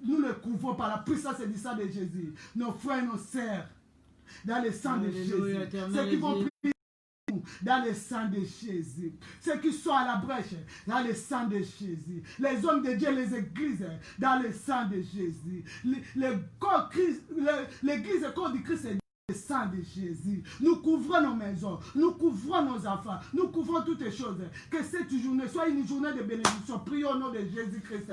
nous le couvrons par la puissance du sang de Jésus. Nos frères et nos sœurs, dans le sang de Jésus. Ceux qui vont prier dans le sang de Jésus. Ceux qui sont à la brèche, dans le sang de Jésus. Les hommes de Dieu, les églises, dans le sang de Jésus. L'église corps du Christ, le sang de Jésus. Nous couvrons nos maisons, nous couvrons nos enfants, nous couvrons toutes les choses. Que cette journée soit une journée de bénédiction. Prions au nom de Jésus-Christ.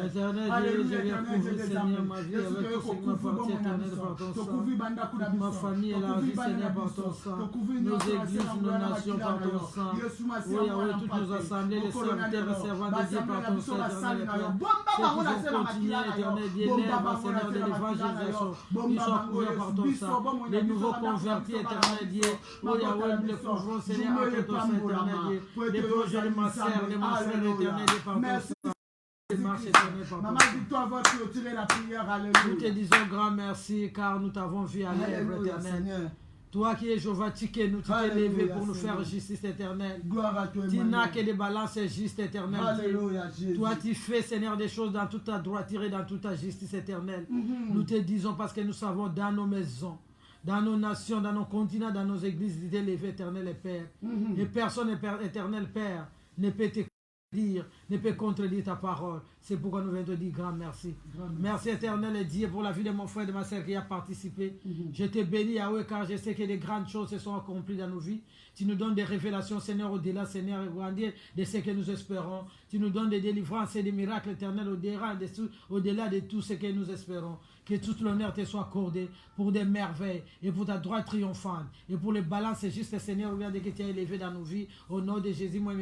Alléluia, éternel Dieu, Seigneur, ma vie avec tout ce qui m'appartient, éternel, par ton sang. Ma famille et la vie, Seigneur, par ton sang. Nos églises, nos nations, par ton sang. Oui, Yahweh, toutes nos assemblées, les serviteurs et servants de Dieu, par ton sang, éternel, ceux qui vont continuer, éternel, Dieu, l'œuvre, Seigneur, de l'évangélisation. Ils sont couverts par ton sang. Les nouveaux convertis, éternel Dieu. Oh Yahweh, nous les couvrons, Seigneur, avec ton sang, éternel Dieu. Les projets de ma sœur, de mon frère, éternel Dieu, par ton sang. Maman Victoire va clôturer la prière. Alléluia. Nous te disons grand merci car nous t'avons vu à l'œuvre, éternel. Toi qui es Jéhovah Tsidkenu, tu t'es levé pour nous faire justice éternelle. Gloire à toi, tu n'as que des balances justes éternelles. Alléluia, Jésus. Toi tu fais, Seigneur, des choses dans toute ta droiture et dans toute ta justice éternelle. Nous te disons parce que nous savons dans nos maisons, dans nos nations, dans nos continents, dans nos églises, tu t'es levé éternel et Père. Et personne, éternel Père, ne peut te dire, ne peut contredire ta parole. C'est pourquoi nous venons te dire grand merci. Merci éternel et Dieu pour la vie de mon frère et de ma soeur qui a participé. Je te bénis Yahweh car je sais que des grandes choses se sont accomplies dans nos vies. Tu nous donnes des révélations Seigneur au-delà Seigneur et grandir de ce que nous espérons. Tu nous donnes des délivrances et des miracles éternels au-delà de tout ce que nous espérons. Que tout l'honneur te soit accordé pour des merveilles et pour ta droite triomphante et pour les balances justes Seigneur, regarde que tu as élevé dans nos vies. Au nom de Jésus, moi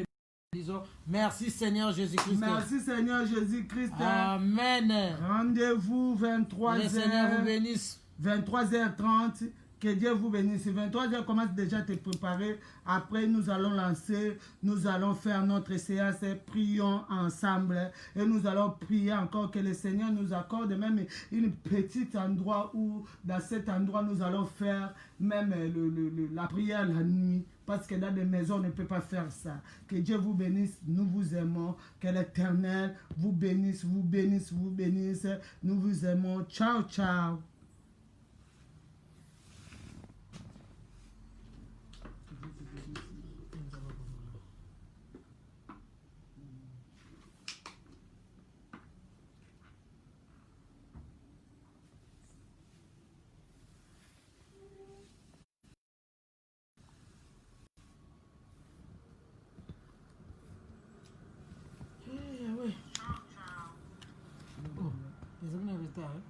Merci Seigneur Jésus-Christ. Merci Seigneur Jésus-Christ. Amen. Rendez-vous Que le Seigneur vous 23h. bénisse. 23h30. Que Dieu vous bénisse. 23h, commence déjà à te préparer. Après, nous allons lancer, nous allons faire notre séance. Prions ensemble. Et nous allons prier encore que le Seigneur nous accorde même une petite endroit où, dans cet endroit, nous allons faire même la prière la nuit. Parce que dans des maisons, on ne peut pas faire ça. Que Dieu vous bénisse. Nous vous aimons. Que l'Éternel vous bénisse, vous bénisse, vous bénisse. Nous vous aimons. Ciao, ciao. Oui. Oh, les hommes en retard.